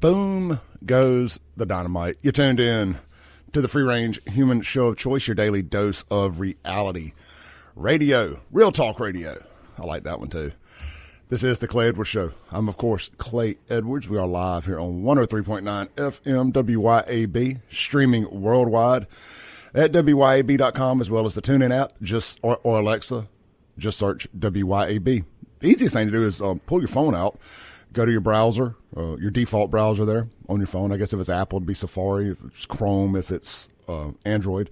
boom goes the dynamite. You tuned in to the Free Range Human Show of Choice, your daily dose of reality radio, real talk radio. I like that one too. This is the Clay Edwards Show. I'm, of course, Clay Edwards. We are live here on 103.9 FM WYAB, streaming worldwide at WYAB.com, as well as the TuneIn app, or Alexa. Just search WYAB. The easiest thing to do is pull your phone out, go to your browser, your default browser there on your phone. I guess if it's Apple, it'd be Safari. If it's Chrome, if it's Android.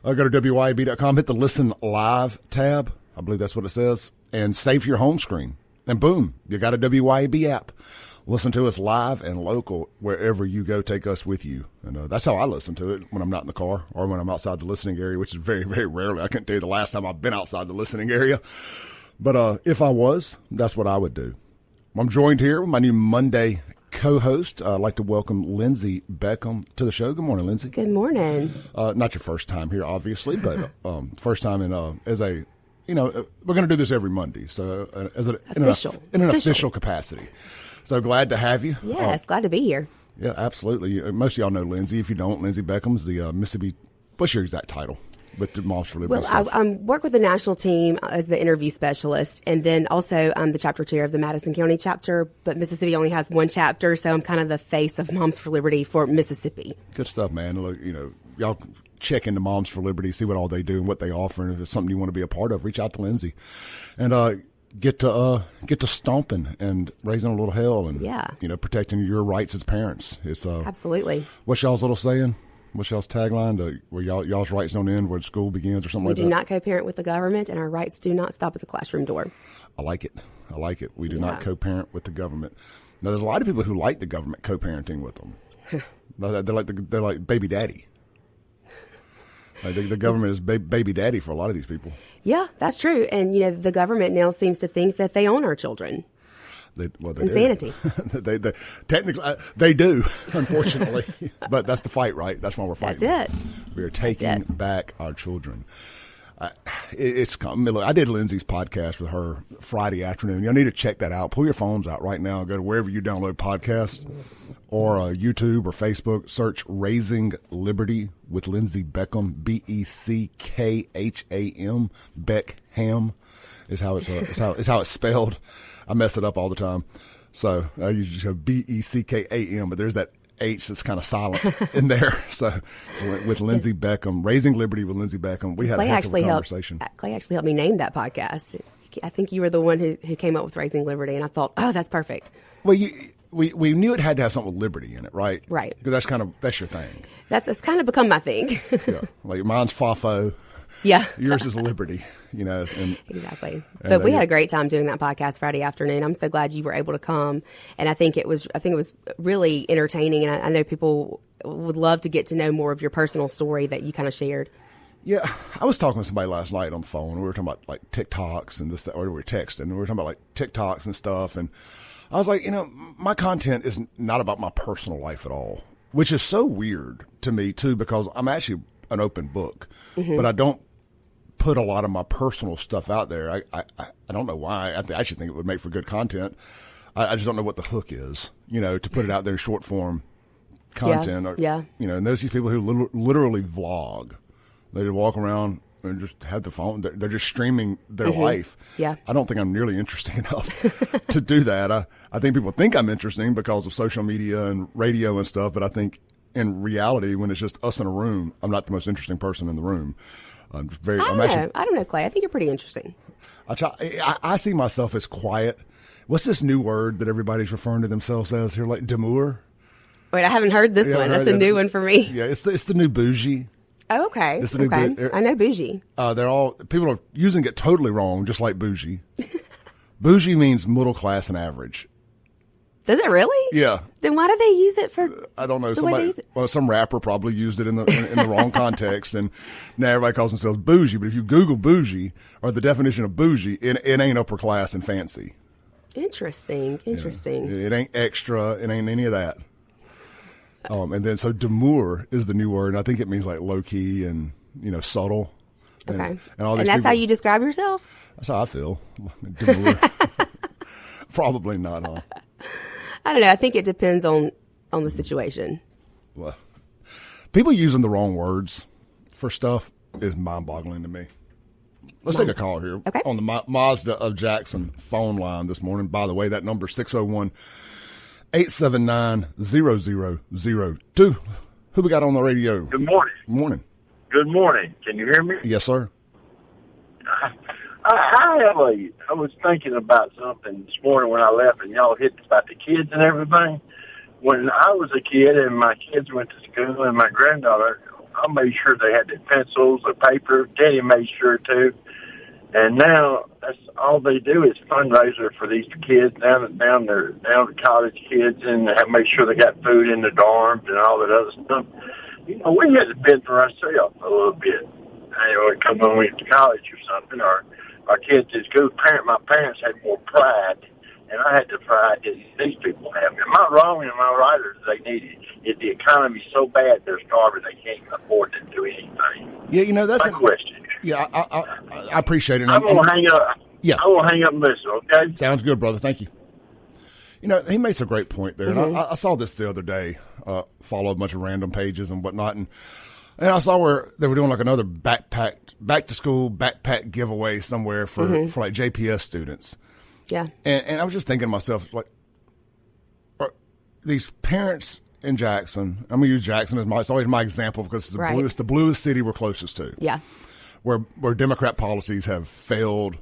Go to WYAB.com, hit the Listen Live tab. I believe that's what it says. And save your home screen. And boom, you got a WYAB app. Listen to us live and local wherever you go. Take us with you. And that's how I listen to it when I'm not in the car or when I'm outside the listening area, which is very, very rarely. I can't tell you the last time I've been outside the listening area. But if I was, that's what I would do. I'm joined here with my new Monday co-host. I'd like to welcome Lindsey Beckham to the show. Good morning, Lindsey. Good morning. Not your first time here, obviously, but first time as a, we're going to do this every Monday. So in an official capacity. So glad to have you. Yes, glad to be here. Yeah, absolutely. Most of y'all know Lindsey. If you don't, Lindsey Beckham's the Mississippi. What's your exact title with the Moms for Liberty? Well, I work with the national team as the interview specialist, and then also I'm the chapter chair of the Madison County chapter. But Mississippi only has one chapter, so I'm kind of the face of Moms for Liberty for Mississippi. Good stuff, man. Look, y'all check into Moms for Liberty, see what all they do and what they offer, and if it's something you want to be a part of, reach out to Lindsey, and get to stomping and raising a little hell and protecting your rights as parents. It's absolutely. What's y'all's little saying? What's y'all's tagline? Where y'all's rights don't end where school begins, or something like that? We do not co-parent with the government, and our rights do not stop at the classroom door. I like it. We do not co-parent with the government. Now, there's a lot of people who like the government co-parenting with them. They're like baby daddy. The government is baby daddy for a lot of these people. Yeah, that's true. And, the government now seems to think that they own our children. They insanity. they technically, they do, unfortunately. But that's the fight, right? That's why we're fighting. That's it. We are taking back our children. I did Lindsey's podcast with her Friday afternoon. You'll need to check that out. Pull your phones out right now. Go to wherever you download podcasts or YouTube or Facebook. Search Raising Liberty with Lindsey Beckham, Beckham. Beckham is how it's spelled. I mess it up all the time. So I usually go Beckam, but there's that H that's kind of silent in there. So with Lindsey Beckham, Raising Liberty with Lindsey Beckham, we had a heck of a conversation. Clay actually helped me name that podcast. I think you were the one who came up with Raising Liberty, and I thought, oh, that's perfect. Well, we knew it had to have something with liberty in it, right? Right. Because that's your thing. It's kind of become my thing. Yeah, like mine's FAFO. Yeah. Yours is Liberty, Exactly. But we had a great time doing that podcast Friday afternoon. I'm so glad you were able to come. And I think it was really entertaining. And I know people would love to get to know more of your personal story that you kind of shared. Yeah. I was talking with somebody last night on the phone. We were talking about like TikToks and this, or we were texting. And we were talking about like TikToks and stuff. And I was like, my content is not about my personal life at all, which is so weird to me too, because I'm actually an open book, but I don't put a lot of my personal stuff out there. I don't know why. I actually think it would make for good content. I just don't know what the hook is, to put it out there in short form content. And there's these people who literally vlog. They just walk around and just have the phone. They're just streaming their life. Yeah. I don't think I'm nearly interesting enough to do that. I think people think I'm interesting because of social media and radio and stuff, but I think in reality, when it's just us in a room, I'm not the most interesting person in the room. I don't know, Clay. I think you're pretty interesting. I see myself as quiet. What's this new word that everybody's referring to themselves as here, like demure? Wait, I haven't heard this one. That's a new one for me. Yeah, it's the new bougie. Oh, okay. It's the new I know bougie. People are using it totally wrong, just like bougie. Bougie means middle class and average. Does it really? Yeah. Then why do they use it for? I don't know. Some rapper probably used it in the wrong context, and now everybody calls themselves bougie. But if you Google bougie or the definition of bougie, it ain't upper class and fancy. Interesting. It ain't extra. It ain't any of that. And then so demure is the new word, and I think it means like low key and subtle. Okay. And that's how you describe yourself? That's how I feel. Demure. Probably not, huh? I don't know. I think it depends on on the situation. Well, people using the wrong words for stuff is mind-boggling to me. Let's take a call here on the Mazda of Jackson phone line this morning. By the way, that number is 601-879-0002. Who we got on the radio? Good morning. Morning. Good morning. Can you hear me? Yes, sir. I was thinking about something this morning when I left, and y'all hit about the kids and everything. When I was a kid and my kids went to school and my granddaughter, I made sure they had the pencils, the paper. Daddy made sure too. And now that's all they do is fundraiser for these kids down the college kids, and have make sure they got food in the dorms and all that other stuff. You know, we had to fend for ourselves a little bit. You know, when we went to college or something, or our kids at school. My parents had more pride, and I had the pride that these people have. Am I wrong? Am I right? Or do they need it? If the economy's so bad, they're starving, they can't afford to do anything. Yeah, you know, that's my question. Yeah, I appreciate it. I'm going to hang up. Yeah. I'm going to hang up and listen, okay? Sounds good, brother. Thank you. You know, he makes a great point there. And I saw this the other day, follow a bunch of random pages and whatnot. And I saw where they were doing like another back to school backpack giveaway somewhere for like JPS students. Yeah. And I was just thinking to myself, like, these parents in Jackson, I'm going to use Jackson as it's always my example because it's the bluest city we're closest to. Yeah. Where Democrat policies have failed.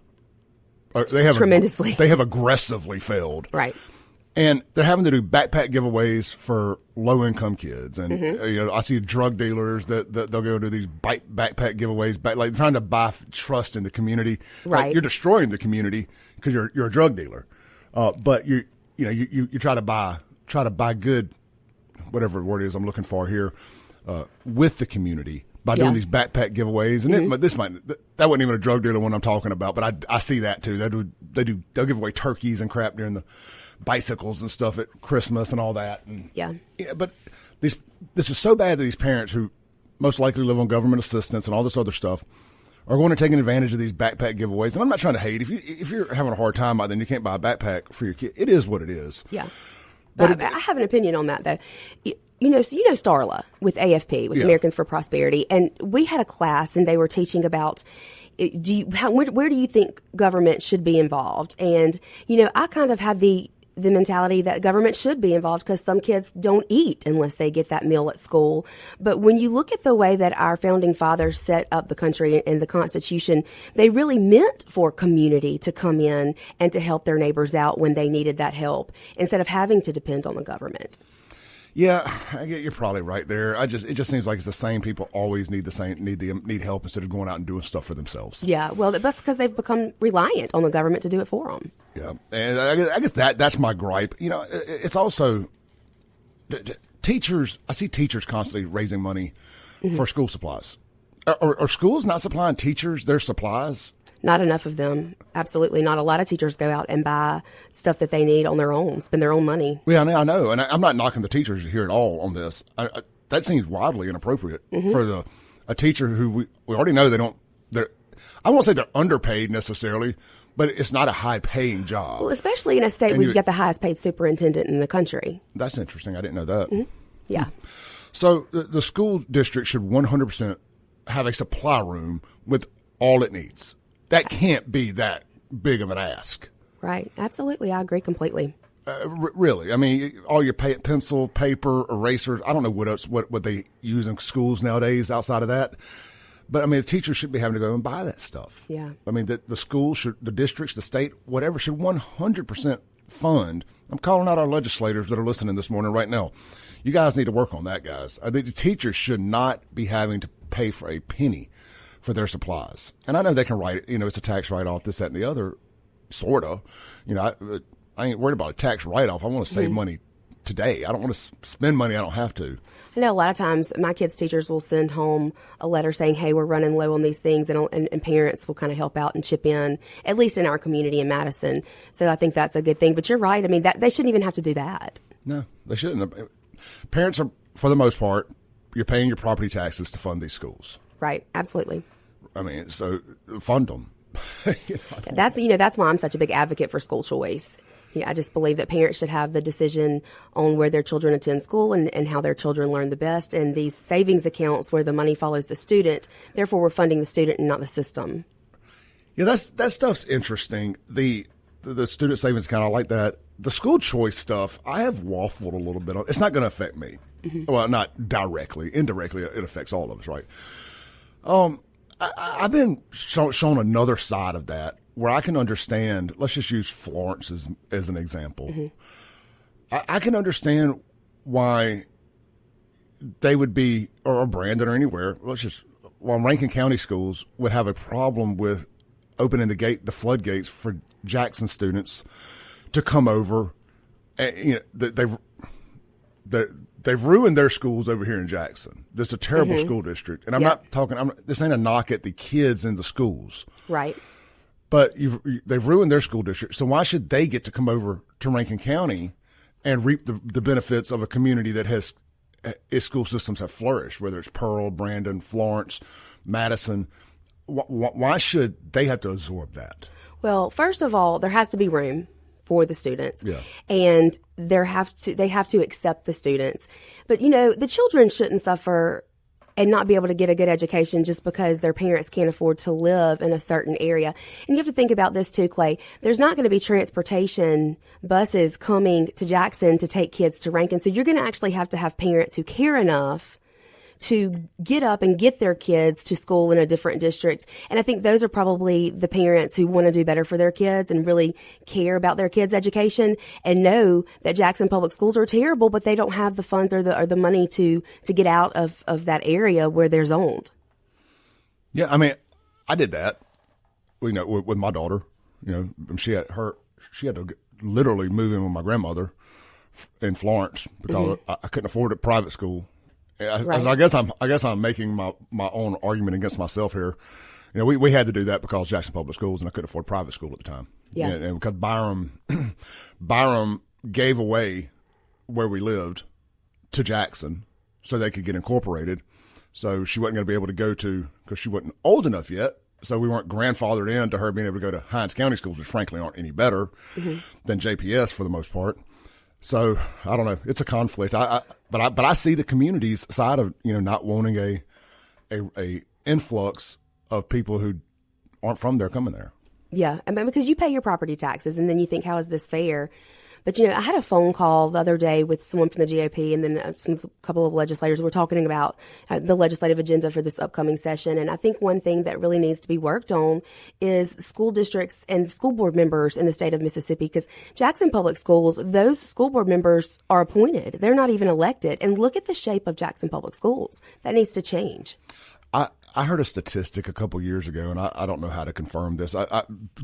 They have tremendously. They have aggressively failed. Right. And they're having to do backpack giveaways for low-income kids. And, you know, I see drug dealers that they'll go do these backpack giveaways, like trying to buy trust in the community. Right. Like, you're destroying the community because you're a drug dealer. But you try to buy good, whatever the word is I'm looking for here, with the community by doing these backpack giveaways. And that wasn't even a drug dealer one I'm talking about, but I see that too. They'll give away turkeys and crap during the bicycles and stuff at Christmas and all that. And, but this is so bad that these parents who most likely live on government assistance and all this other stuff are going to take advantage of these backpack giveaways. And I'm not trying to hate. If you're having a hard time out there and you can't buy a backpack for your kid, it is what it is. Yeah. But I have an opinion on that, though. You know Starla with AFP, with Americans for Prosperity, and we had a class, and they were teaching about where do you think government should be involved? And you know, I kind of have the mentality that government should be involved because some kids don't eat unless they get that meal at school. But when you look at the way that our founding fathers set up the country and the Constitution, they really meant for community to come in and to help their neighbors out when they needed that help instead of having to depend on the government. Yeah, you're probably right there. It just seems like it's the same people always need help instead of going out and doing stuff for themselves. Yeah, well, that's because they've become reliant on the government to do it for them. Yeah, and I guess that's my gripe. You know, it's also teachers. I see teachers constantly raising money for school supplies. Are schools not supplying teachers their supplies? Not enough of them. Absolutely not. A lot of teachers go out and buy stuff that they need on their own, spend their own money. Yeah, I know. And I'm not knocking the teachers here at all on this. That seems wildly inappropriate for a teacher who we already know I won't say they're underpaid necessarily, but it's not a high-paying job. Well, especially in a state where you get the highest-paid superintendent in the country. That's interesting. I didn't know that. Mm-hmm. Yeah. So the school district should 100% have a supply room with all it needs. That can't be that big of an ask. Right. Absolutely. I agree completely. Really. I mean, all your pencil, paper, erasers, I don't know what they use in schools nowadays outside of that. But, I mean, the teachers should be having to go and buy that stuff. Yeah. I mean, the schools, the districts, the state, whatever, should 100% fund. I'm calling out our legislators that are listening this morning right now. You guys need to work on that, guys. I think the teachers should not be having to pay for a penny for their supplies. And I know they can write it, it's a tax write-off, this, that, and the other, sort of. I ain't worried about a tax write-off. I want to save money today. I don't want to spend money I don't have to. I know a lot of times my kids' teachers will send home a letter saying, hey, we're running low on these things, and parents will kind of help out and chip in, at least in our community in Madison. So I think that's a good thing. But you're right. I mean, they shouldn't even have to do that. No, they shouldn't. Parents are, for the most part, you're paying your property taxes to fund these schools. Right. Absolutely. I mean, so fund them. That's why I'm such a big advocate for school choice. Yeah, I just believe that parents should have the decision on where their children attend school and how their children learn the best. And these savings accounts where the money follows the student, therefore we're funding the student and not the system. Yeah, that stuff's interesting. The student savings account, I like that. The school choice stuff, I have waffled a little bit on. It's not going to affect me. Mm-hmm. Well, not directly. Indirectly, it affects all of us, right? I've been shown another side of that where I can understand. Let's just use Florence as an example. Mm-hmm. I can understand why they would be, or Brandon or anywhere, while Rankin County schools would have a problem with opening the floodgates for Jackson students to come over. And, they've ruined their schools over here in Jackson. This is a terrible mm-hmm. school district, and I'm not talking. This ain't a knock at the kids in the schools, right? But they've ruined their school district. So why should they get to come over to Rankin County and reap the benefits of a community that has its school systems have flourished, whether it's Pearl, Brandon, Florence, Madison? Why should they have to absorb that? Well, first of all, there has to be room for the students. Yeah. And they have to accept the students. But, the children shouldn't suffer and not be able to get a good education just because their parents can't afford to live in a certain area. And you have to think about this too, Clay. There's not going to be transportation buses coming to Jackson to take kids to Rankin. So you're going to actually have to have parents who care enough to get up and get their kids to school in a different district. And I think those are probably the parents who want to do better for their kids and really care about their kids' education and know that Jackson Public Schools are terrible, but they don't have the funds or the money to get out of that area where they're zoned. Yeah, I mean, I did that, with my daughter. She had to literally move in with my grandmother in Florence because mm-hmm. I couldn't afford a private school. Right. I guess I'm making my own argument against myself here. We had to do that because Jackson Public Schools, and I couldn't afford private school at the time. Yeah. And because Byram gave away where we lived to Jackson so they could get incorporated. So she wasn't going to be able to go to, because she wasn't old enough yet. So we weren't grandfathered into her being able to go to Hinds County schools, which frankly aren't any better mm-hmm. than JPS for the most part. So I don't know. It's a conflict. But I see the community's side of not wanting a influx of people who aren't from there coming there. Yeah, I mean, because you pay your property taxes, and then you think, how is this fair? But I had a phone call the other day with someone from the GOP, and then a couple of legislators were talking about the legislative agenda for this upcoming session. And I think one thing that really needs to be worked on is school districts and school board members in the state of Mississippi, because Jackson Public Schools, those school board members are appointed. They're not even elected. And look at the shape of Jackson Public Schools. That needs to change. I heard a statistic a couple years ago, and I don't know how to confirm this.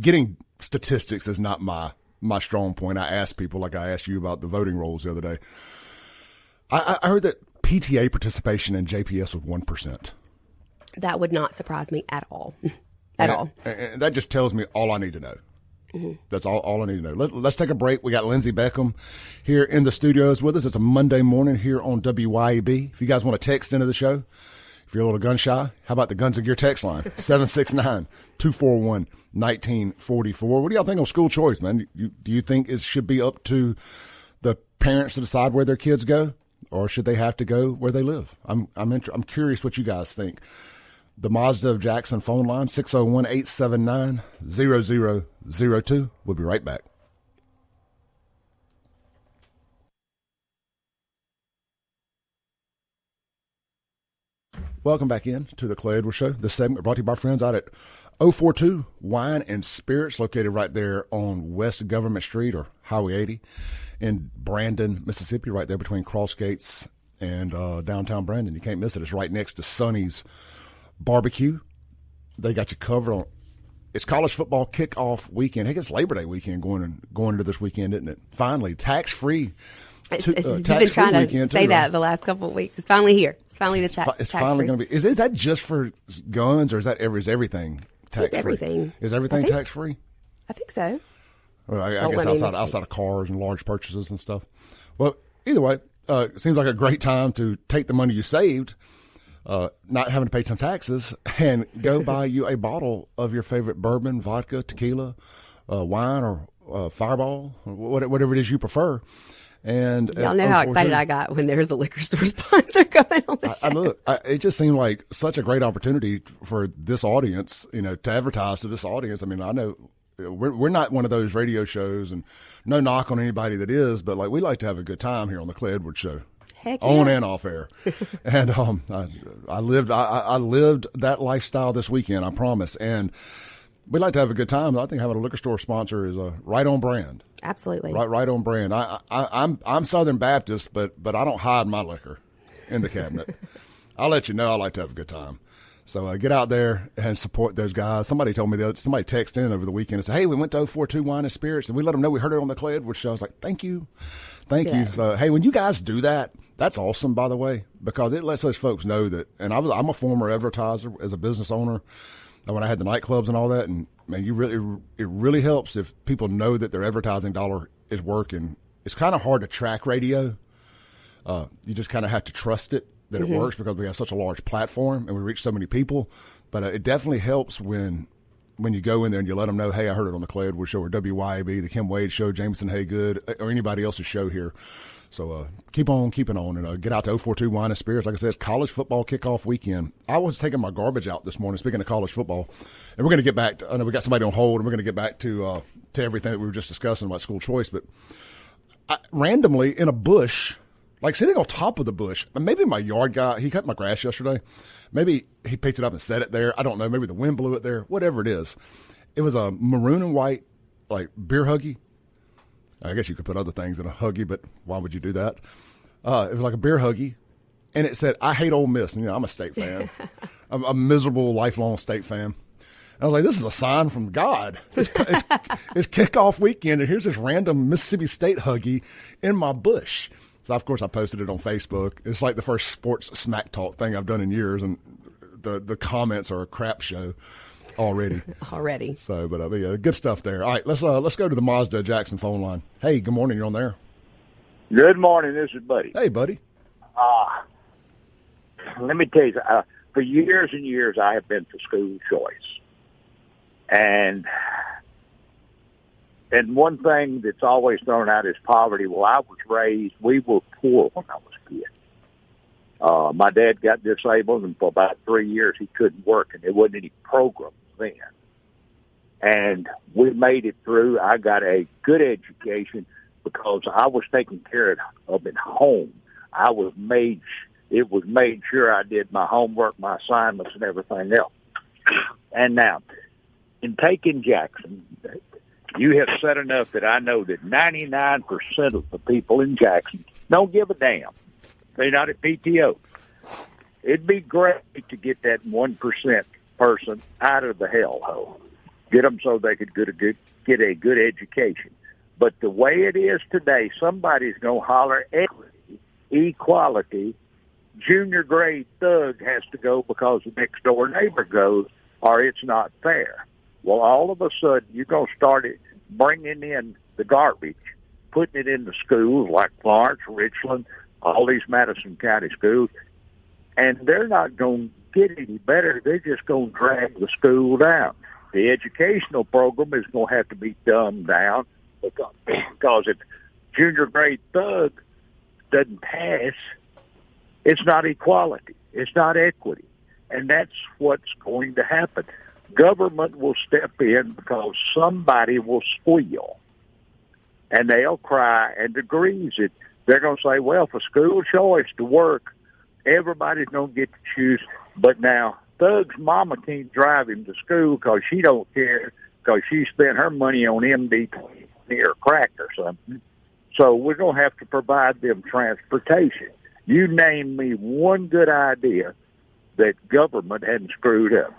Getting statistics is not my strong point. I asked people, like I asked you about the voting rolls the other day. I heard that PTA participation in JPS was 1%. That would not surprise me at all. And that just tells me all I need to know. Mm-hmm. That's all I need to know. Let's take a break. We got Lindsey Beckham here in the studios with us. It's a Monday morning here on WYAB. If you guys want to text into the show, if you're a little gun shy, how about the Guns of Gear text line? 769-241-1944. What do y'all think on school choice, man? Do you think it should be up to the parents to decide where their kids go, or should they have to go where they live? I'm curious what you guys think. The Mazda of Jackson phone line, 601-879-0002. We'll be right back. Welcome back in to the Clay Edwards Show. This segment brought to you by our friends out at 042 Wine and Spirits, located right there on West Government Street or Highway 80 in Brandon, Mississippi, right there between Cross Gates and downtown Brandon. You can't miss it. It's right next to Sonny's Barbecue. They got you covered on. It's college football kickoff weekend. Heck, it's Labor Day weekend going into this weekend, isn't it? Finally, tax-free. You've been trying to say that the last couple of weeks. It's finally here. It's finally the tax. It's finally going to be. Is that just for guns, or is everything tax free? Everything. Is everything tax free? I think so. Well, I guess outside of cars and large purchases and stuff. Well, either way, it seems like a great time to take the money you saved, not having to pay some taxes, and go buy you a bottle of your favorite bourbon, vodka, tequila, wine, or Fireball, whatever it is you prefer. And y'all know how excited I got when there was a liquor store sponsor coming on the show. It just seemed like such a great opportunity for this audience, to advertise to this audience. I mean, I know we're not one of those radio shows, and no knock on anybody that is, but like we like to have a good time here on the Clay Edwards Show. Heck yeah. On and off air. And I lived that lifestyle this weekend, I promise. And we like to have a good time. I think having a liquor store sponsor is right on brand. Absolutely. Right on brand. I'm Southern Baptist, but I don't hide my liquor in the cabinet. I'll let you know I like to have a good time. So get out there and support those guys. Somebody told me somebody texted in over the weekend and said, "Hey, we went to 042 Wine and Spirits, and we let them know we heard it on the Clay Edwards Show." I was like, "Thank you." So hey, when you guys do that, that's awesome, by the way, because it lets those folks know that. And I'm a former advertiser as a business owner when I had the nightclubs and all that, and man, it really helps if people know that their advertising dollar is working. It's kind of hard to track radio. You just kind of have to trust it that it works because we have such a large platform and we reach so many people. But it definitely helps when you go in there and you let them know, hey, I heard it on the Clay Edwards Show or WYAB, the Kim Wade Show, Jameson Haygood, or anybody else's show here. So keep on keeping on and get out to 042 Wine and Spirits. Like I said, it's college football kickoff weekend. I was taking my garbage out this morning, speaking of college football, and we're going to get back to, I know we got somebody on hold, and we're going to get back to everything that we were just discussing about school choice. But randomly in a bush, like sitting on top of the bush, maybe my yard guy, he cut my grass yesterday. Maybe he picked it up and set it there. I don't know. Maybe the wind blew it there. Whatever it is. It was a maroon and white, like beer huggy. I guess you could put other things in a huggy, but why would you do that? It was like a beer huggy, and it said, "I hate Ole Miss." And, I'm a State fan. I'm a miserable, lifelong State fan. And I was like, this is a sign from God. It's kickoff weekend, and here's this random Mississippi State huggy in my bush. So, of course, I posted it on Facebook. It's like the first sports smack talk thing I've done in years, and the comments are a crap show already. So, but yeah, good stuff there. All right, let's go to the Mazda Jackson phone line. Hey, good morning. You're on there. Good morning. This is Buddy. Hey, Buddy. Let me tell you, for years and years, I have been for school choice, and one thing that's always thrown out is poverty. Well, we were poor when I was a kid. My dad got disabled, and for about 3 years he couldn't work, and there wasn't any programs then. And we made it through. I got a good education because I was taken care of at home. It was made sure I did my homework, my assignments, and everything else. And now, in taking Jackson, you have said enough that I know that 99% of the people in Jackson don't give a damn. They're not at PTO. It'd be great to get that 1% person out of the hellhole, get them so they could get a good education. But the way it is today, somebody's going to holler equity, equality. Junior grade thug has to go because the next door neighbor goes, or it's not fair. Well, all of a sudden, you're going to start bringing in the garbage, putting it in the schools like Florence, Richland, all these Madison County schools, and they're not going to get any better. They're just going to drag the school down. The educational program is going to have to be dumbed down because if junior grade thug doesn't pass, it's not equality. It's not equity. And that's what's going to happen. Government will step in because somebody will squeal. And they'll cry and degrees it. They're going to say, well, for school choice to work, everybody's going to get to choose. But now, Thug's mama can't drive him to school because she don't care because she spent her money on MD or crack or something. So we're going to have to provide them transportation. You name me one good idea that government hadn't screwed up.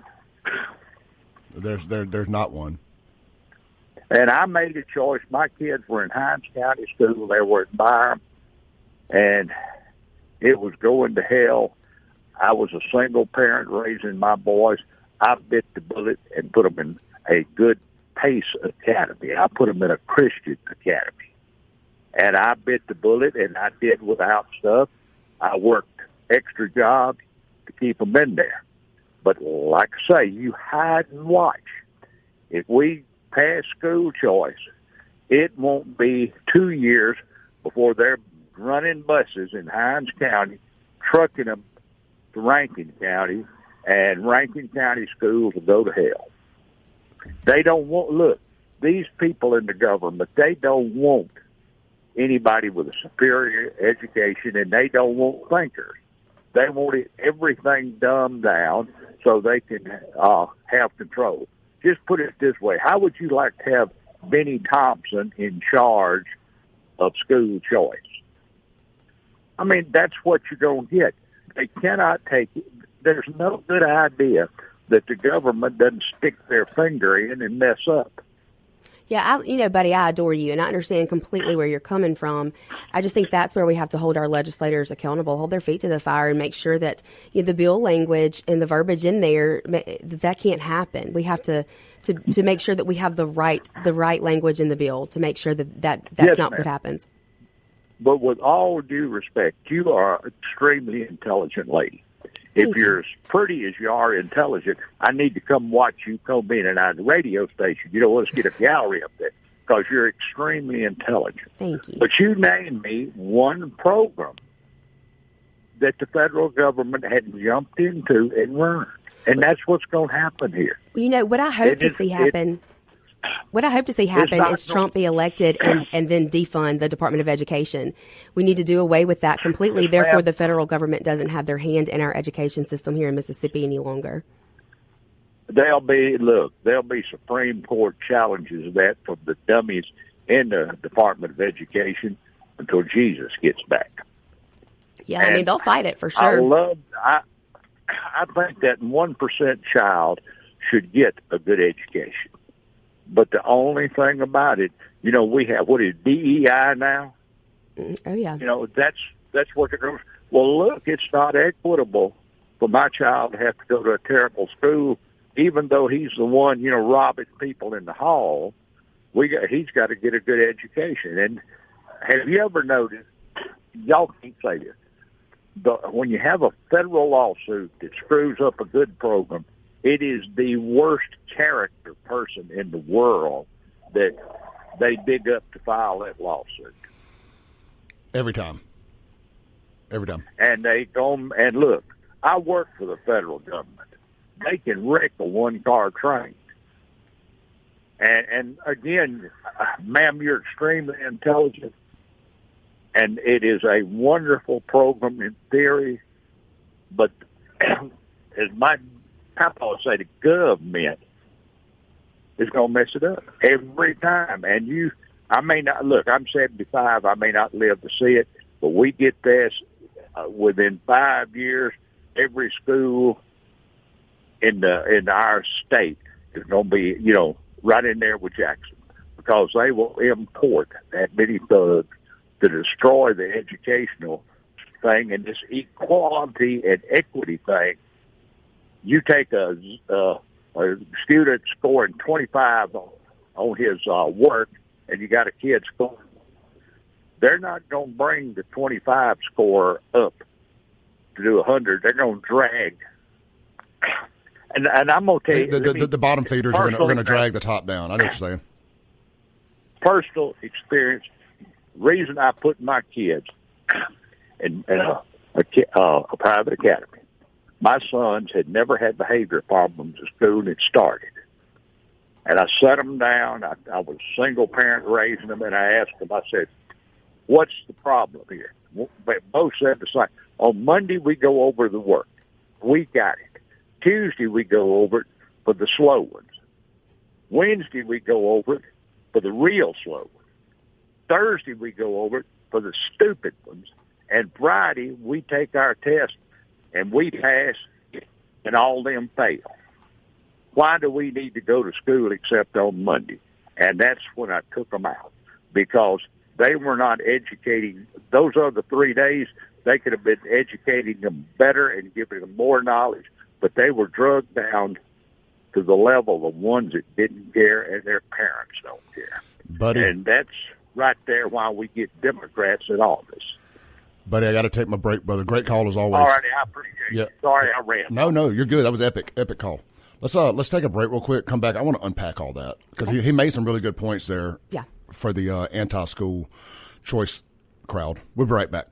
There's not one. And I made a choice. My kids were in Hines County School. They were at Byram. And it was going to hell. I was a single parent raising my boys. I bit the bullet and put them in a good Pace Academy. I put them in a Christian academy. And I bit the bullet, and I did without stuff. I worked extra jobs to keep them in there. But like I say, you hide and watch. If we pass school choice, it won't be 2 years before they're running buses in Hinds County, trucking them to Rankin County, and Rankin County schools will go to hell. They don't want, look, these people in the government, they don't want anybody with a superior education, and they don't want thinkers. They want everything dumbed down so they can have control. Just put it this way. How would you like to have Benny Thompson in charge of school choice? I mean, that's what you're going to get. They cannot take it. There's no good idea that the government doesn't stick their finger in and mess up. Yeah, buddy, I adore you, and I understand completely where you're coming from. I just think that's where we have to hold our legislators accountable, hold their feet to the fire, and make sure that the bill language and the verbiage in there, that can't happen. We have to make sure that we have the right language in the bill to make sure that's yes, not ma'am. what happens. But with all due respect, you are an extremely intelligent lady. If you're as pretty as you are intelligent, I need to come watch you come in and out of the radio station. Let's get a gallery up there because you're extremely intelligent. Thank you. But you named me one program that the federal government had jumped into and run. And that's what's going to happen here. What I hope to see happen... What I hope to see happen is Trump be elected and then defund the Department of Education. We need to do away with that completely. Therefore, the federal government doesn't have their hand in our education system here in Mississippi any longer. There'll be Supreme Court challenges of that from the dummies in the Department of Education until Jesus gets back. Yeah, I mean, they'll fight it for sure. I think that 1% child should get a good education. But the only thing about it, we have, what is DEI now? Oh, yeah. That's what they're going to, well, look, it's not equitable for my child to have to go to a terrible school, even though he's the one, robbing people in the hall. He's got to get a good education. And have you ever noticed, y'all can't say this, but when you have a federal lawsuit that screws up a good program, it is the worst character person in the world that they dig up to file that lawsuit. Every time. And they go, and look, I work for the federal government. They can wreck a one-car train. And again, ma'am, you're extremely intelligent, and it is a wonderful program in theory, but as my Papa would say, the government is going to mess it up every time. And I may not, look, I'm 75, I may not live to see it, but we get this within 5 years, every school in our state is going to be, right in there with Jackson, because they will import that many thugs to destroy the educational thing and this equality and equity thing. You take a student scoring 25 on his work, and you got a kid scoring. They're not going to bring the 25 score up to do 100. They're going to drag. And I'm going to tell you, the bottom feeders are going to drag the top down. I know what you're saying. Personal experience. Reason I put my kids in a private academy. My sons had never had behavior problems at school, and it started. And I set them down. I was a single parent raising them, and I asked them, I said, what's the problem here? They both said the same. On Monday, we go over the work. We got it. Tuesday, we go over it for the slow ones. Wednesday, we go over it for the real slow ones. Thursday, we go over it for the stupid ones. And Friday, we take our test, and we pass, and all them fail. Why do we need to go to school except on Monday? And that's when I took them out, because they were not educating. Those other 3 days, they could have been educating them better and giving them more knowledge, but they were drugged down to the level of ones that didn't care and their parents don't care. Buddy. And that's right there why we get Democrats in office. Buddy, I got to take my break, brother. Great call as always. All righty, I appreciate it. Sorry I ran. No, you're good. That was epic call. Let's take a break real quick. Come back. I want to unpack all that because he made some really good points there. Yeah. for the anti-school choice crowd. We'll be right back.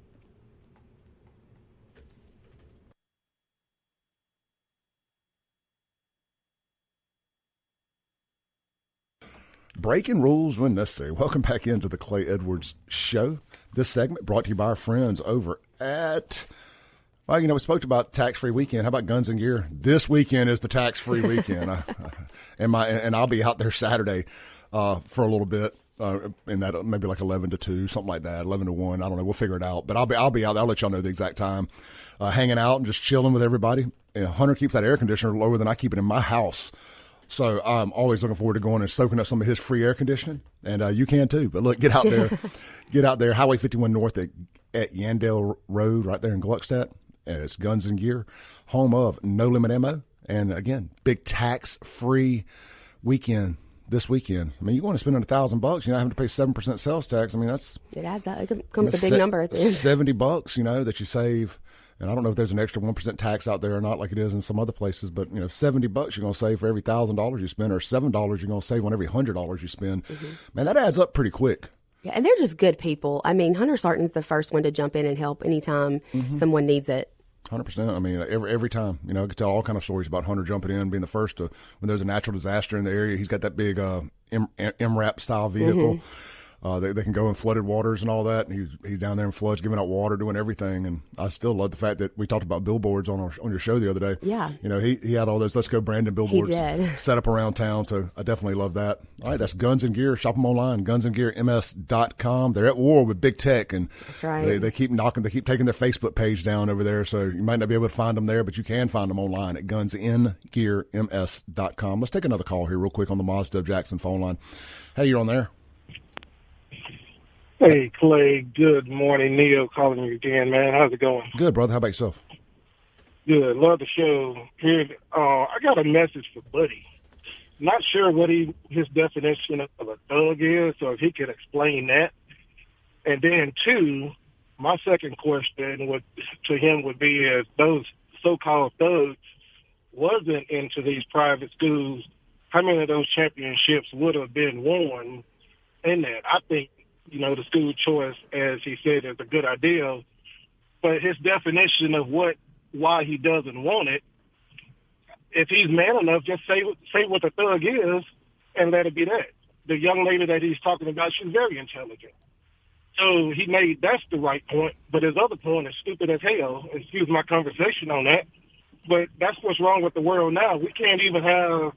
Breaking rules when necessary. Welcome back into the Clay Edwards Show. This segment brought to you by our friends over at, well, we spoke about tax-free weekend. How about guns and gear? This weekend is the tax-free weekend. And I'll be out there Saturday for a little bit. In that maybe like 11 to 2, something like that, 11 to 1. I don't know. We'll figure it out. But I'll be out. I'll let y'all know the exact time. Hanging out and just chilling with everybody. Hunter keeps that air conditioner lower than I keep it in my house. So I'm always looking forward to going and soaking up some of his free air conditioning. And you can too. But look, get out there. Get out there. Highway 51 North at Yandell Road right there in Gluckstadt. And it's Guns and Gear, home of No Limit Ammo. And again, big tax-free weekend this weekend. I mean, you want to spend $1,000, you're not having to pay 7% sales tax. I mean, it adds up. It becomes a big number at the end. $70, that you save. And I don't know if there's an extra 1% tax out there or not, like it is in some other places. But $70 you're going to save for every $1,000 you spend, or $7 you're going to save on every $100 you spend. Mm-hmm. Man, that adds up pretty quick. Yeah, and they're just good people. I mean, Hunter Sarton's the first one to jump in and help anytime someone needs it. 100%. I mean, every time, I could tell all kind of stories about Hunter jumping in, being the first to, when there's a natural disaster in the area. He's got that big MRAP style vehicle. They can go in flooded waters and all that. And he's down there in floods, giving out water, doing everything. And I still love the fact that we talked about billboards on your show the other day. Yeah. He had all those Let's Go Brandon billboards set up around town. So I definitely love that. All right, that's Guns and Gear. Shop them online, gunsandgearms.com. They're at war with big tech, and that's right. They keep taking their Facebook page down over there. So you might not be able to find them there, but you can find them online at gunsandgearms.com. Let's take another call here real quick on the Mazda Jackson phone line. Hey, you're on there. Hey, Clay. Good morning. Neil calling you again, man. How's it going? Good, brother. How about yourself? Good. Love the show. Here, I got a message for Buddy. Not sure what his definition of a thug is, so if he could explain that. And then, two, my second question to him would be if those so-called thugs wasn't into these private schools, how many of those championships would have been won in that? I think, the school choice, as he said, is a good idea. But his definition of why he doesn't want it, if he's man enough, just say what the thug is and let it be that. The young lady that he's talking about, she's very intelligent. So that's the right point. But his other point is stupid as hell. Excuse my conversation on that. But that's what's wrong with the world now. We can't even have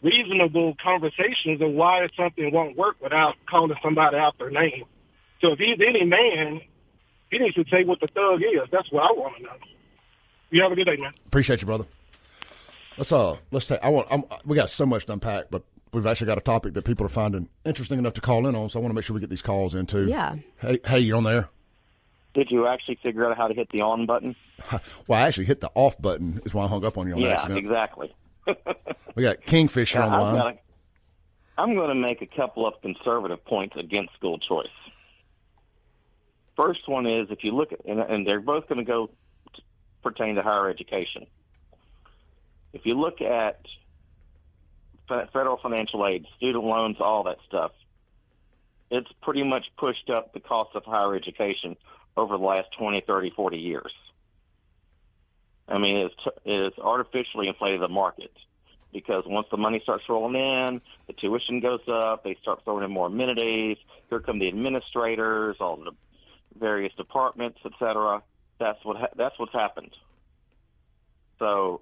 reasonable conversations of why something won't work without calling somebody out their name. So if he's any man, he needs to say what the thug is. That's what I want to know. You have a good day, man. Appreciate you, brother. Let's say we got so much to unpack, but we've actually got a topic that people are finding interesting enough to call in on. So I want to make sure we get these calls in too. Yeah. Hey, you're on there. Did you actually figure out how to hit the on button? Well, I actually hit the off button is why I hung up on you on accident. Yeah, exactly. We got Kingfisher on the line. I'm going to make a couple of conservative points against school choice. First one is, if you look at, and they're both going to pertain to higher education. If you look at federal financial aid, student loans, all that stuff, it's pretty much pushed up the cost of higher education over the last 20, 30, 40 years. I mean, it's artificially inflated the market because once the money starts rolling in, the tuition goes up, they start throwing in more amenities, here come the administrators, all the various departments, et cetera. That's what's happened. So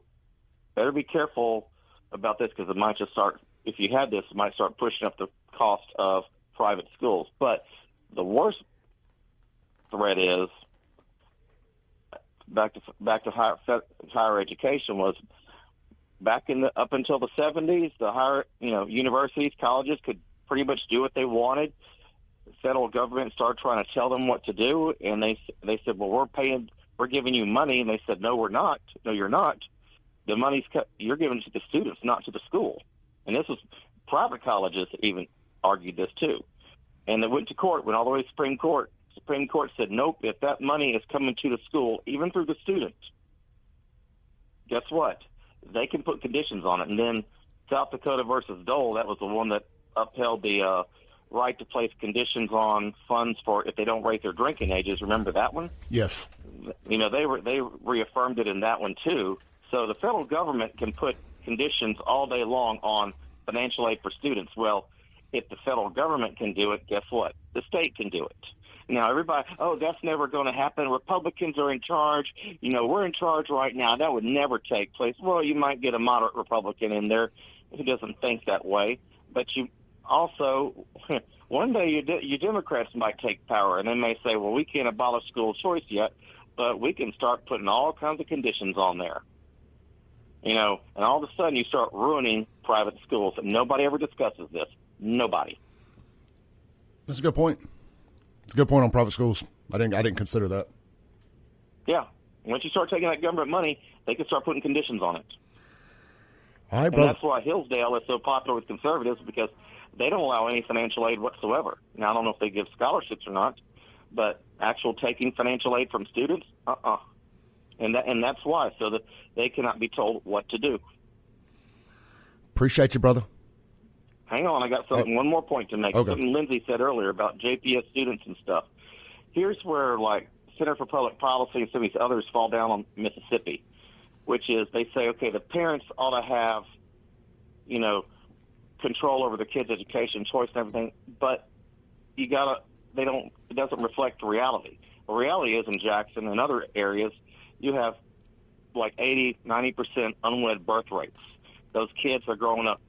better be careful about this because it might just start, if you had this, it might start pushing up the cost of private schools. But the worst threat is, back to higher education was back up until the 70s. The higher universities, colleges could pretty much do what they wanted. The federal government started trying to tell them what to do, and they said, "Well, we're giving you money," and they said, "No, we're not. No, you're not. The money's you're giving it to the students, not to the school." And this was private colleges even argued this too, and they went to court, went all the way to Supreme Court. Supreme Court said, nope, if that money is coming to the school, even through the student, guess what? They can put conditions on it. And then South Dakota versus Dole, that was the one that upheld the right to place conditions on funds for if they don't raise their drinking ages. Remember that one? Yes. You know, they reaffirmed it in that one too. So the federal government can put conditions all day long on financial aid for students. Well, if the federal government can do it, guess what? The state can do it. Now, everybody, oh, that's never going to happen. Republicans are in charge. You know, we're in charge right now. That would never take place. Well, you might get a moderate Republican in there who doesn't think that way. But you also, one day you Democrats might take power, and they may say, well, we can't abolish school choice yet, but we can start putting all kinds of conditions on there. You know, and all of a sudden you start ruining private schools. And nobody ever discusses this. Nobody. That's a good point. It's a good point on private schools. I didn't consider that. Yeah. Once you start taking that government money, they can start putting conditions on it. All right, and brother. that's why Hillsdale is so popular with conservatives, because they don't allow any financial aid whatsoever. Now, I don't know if they give scholarships or not, but actual taking financial aid from students, And that's why, so that they cannot be told what to do. Appreciate you, brother. Hang on, I got something. One more point to make. Okay. Something Lindsey said earlier about JPS students and stuff. Here's where, like, Center for Public Policy and some of these others fall down on Mississippi, which is they say, okay, the parents ought to have, you know, control over the kids' education, choice, and everything, but it doesn't reflect reality. The reality is in Jackson and other areas, you have like 80, 90% unwed birth rates. Those kids are growing up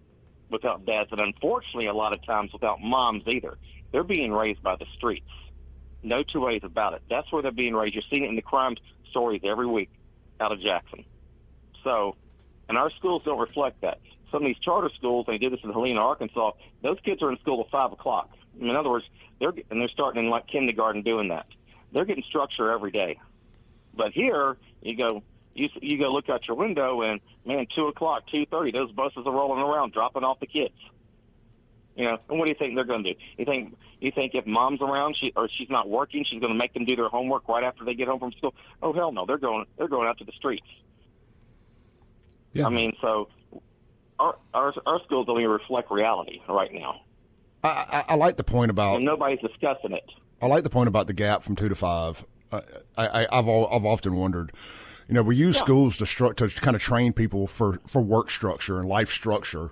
without dads, and unfortunately a lot of times without moms either. They're being raised by the streets. No two ways about it. That's where they're being raised. You're seeing it in the crime stories every week out of Jackson. So, and our schools don't reflect that. Some of these charter schools, they did this in Helena, Arkansas, those kids are in school at 5 o'clock. In other words, they're starting in like kindergarten doing that. They're getting structure every day. But here, you go look out your window, and, man, 2 o'clock, 2:30, those buses are rolling around, dropping off the kids. You know, and what do you think they're going to do? You think if mom's around, she's not working, she's going to make them do their homework right after they get home from school? Oh, hell no, they're going out to the streets. Yeah. I mean, so our schools don't even reflect reality right now. I like the point about, and nobody's discussing it. I like the point about the gap from 2 to 5. I've often wondered, you know, we use schools to kind of train people for work structure and life structure,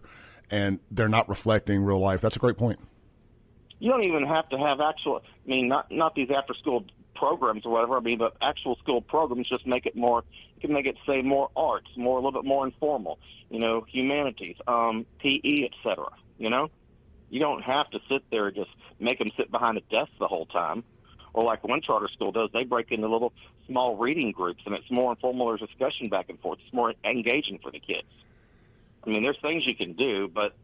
and they're not reflecting real life. That's a great point. You don't even have to have not these after school programs or whatever. But actual school programs just make it more. You can make it say more arts, a little bit more informal. You know, humanities, PE, etc. You know, you don't have to sit there and just make them sit behind a desk the whole time. Or like one charter school does, they break into little small reading groups, and it's more informal. There's discussion back and forth. It's more engaging for the kids. I mean, there's things you can do, but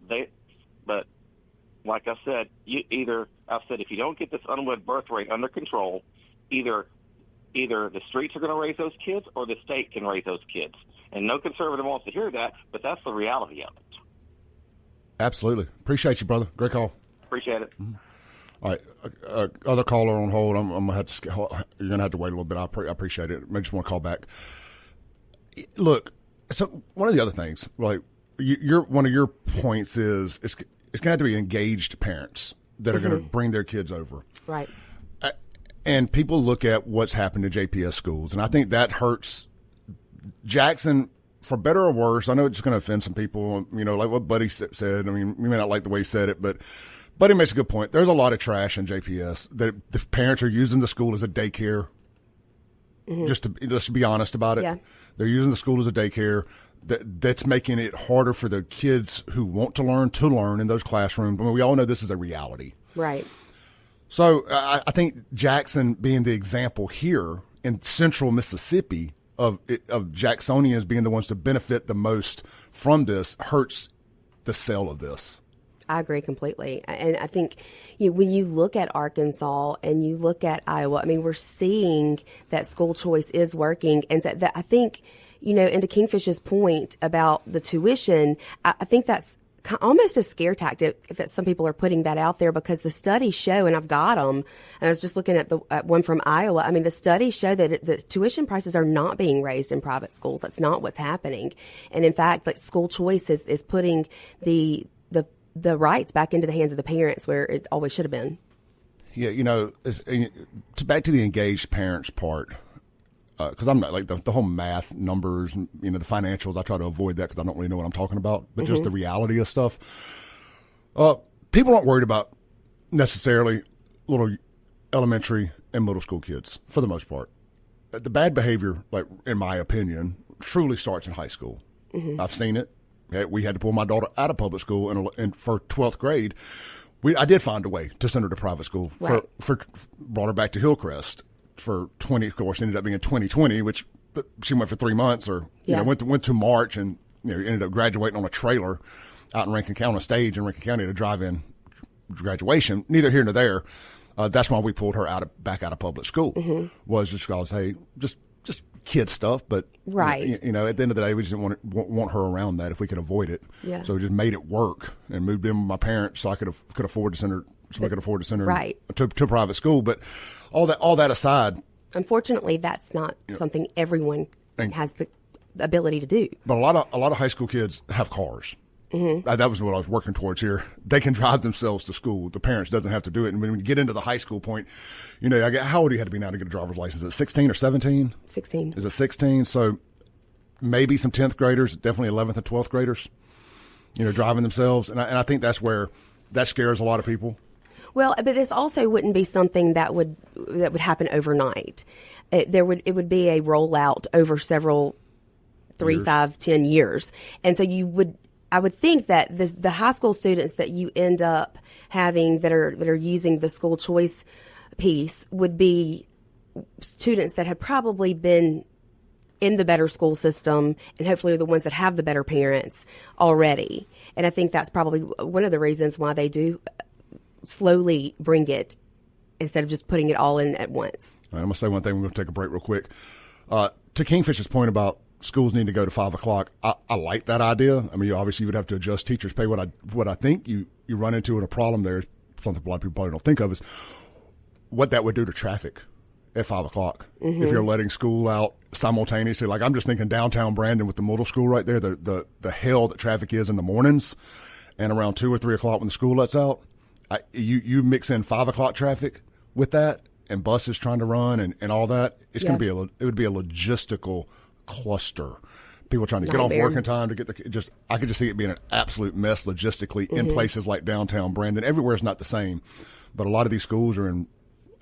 like I said, if you don't get this unwed birth rate under control, either the streets are going to raise those kids or the state can raise those kids. And no conservative wants to hear that, but that's the reality of it. Absolutely. Appreciate you, brother. Great call. Appreciate it. Mm-hmm. All right, other caller on hold. I'm gonna have to. You're gonna have to wait a little bit. I appreciate it. I just want to call back. Look, so one of the other things, like one of your points is it's gonna have to be engaged parents that are gonna bring their kids over, right? And people look at what's happened to JPS schools, and I think that hurts Jackson. For better or worse, I know it's going to offend some people. You know, like what Buddy said. I mean, you may not like the way he said it, but Buddy makes a good point. There's a lot of trash in JPS that the parents are using the school as a daycare. Mm-hmm. Just to be honest about it, yeah. They're using the school as a daycare. That's making it harder for the kids who want to learn in those classrooms. I mean, we all know this is a reality, right? So I think Jackson being the example here in central Mississippi of Jacksonians being the ones to benefit the most from this hurts the sale of this. I agree completely. And I think when you look at Arkansas and you look at Iowa, I mean, we're seeing that school choice is working. And that I think, into Kingfish's point about the tuition, I think that's almost a scare tactic if some people are putting that out there, because the studies show, and I've got them, and I was just looking at one from Iowa. I mean, the studies show that the tuition prices are not being raised in private schools. That's not what's happening. And in fact, like, school choice is putting the the rights back into the hands of the parents where it always should have been. Yeah, back to the engaged parents part, because I'm not like the whole math numbers, and, the financials. I try to avoid that because I don't really know what I'm talking about. But just the reality of stuff. People aren't worried about necessarily little elementary and middle school kids for the most part. The bad behavior, like in my opinion, truly starts in high school. I've seen it. We had to pull my daughter out of public school, and for 12th grade. I did find a way to send her to private school. Right. Brought her back to Hillcrest for 20. Of course, ended up being in 2020, which she went for 3 months, or went to March, and ended up graduating on a trailer out in Rankin County, on a stage in Rankin County to drive in graduation. Neither here nor there. That's why we pulled her back out of public school. Was just because, hey, just kid stuff, but right. At the end of the day, we just didn't want her around that if we could avoid it. Yeah. So we just made it work and moved in with my parents, so I could afford to send her. So I could afford to send her right. to private school. But all that aside, unfortunately, that's not something everyone has the ability to do. But a lot of high school kids have cars. That was what I was working towards here. They can drive themselves to school. The parents doesn't have to do it. And when you get into the high school point, how old do you have to be now to get a driver's license? Is it 16 or 17? 16. Is it 16? So maybe some 10th graders, definitely 11th and 12th graders, driving themselves. And I think that's where that scares a lot of people. Well, but this also wouldn't be something that would happen overnight. It would be a rollout over several 3, 5, 10 years. And so I would think that the high school students that you end up having that are using the school choice piece would be students that have probably been in the better school system, and hopefully the ones that have the better parents already. And I think that's probably one of the reasons why they do slowly bring it instead of just putting it all in at once. All right, I'm going to say one thing. We're going to take a break real quick. To Kingfisher's point about schools need to go to 5 o'clock. I like that idea. I mean, obviously, you would have to adjust teachers' pay. What I think you run into in a problem there, something a lot of people probably don't think of, is what that would do to traffic at 5 o'clock. If you're letting school out simultaneously. Like, I'm just thinking downtown Brandon with the middle school right there, the hell that traffic is in the mornings, and around 2 or 3 o'clock when the school lets out. You mix in 5 o'clock traffic with that, and buses trying to run and all that. It's going to it would be a logistical cluster. People trying to get off work in time to get I could just see it being an absolute mess logistically in places like downtown Brandon. Everywhere is not the same, but a lot of these schools are in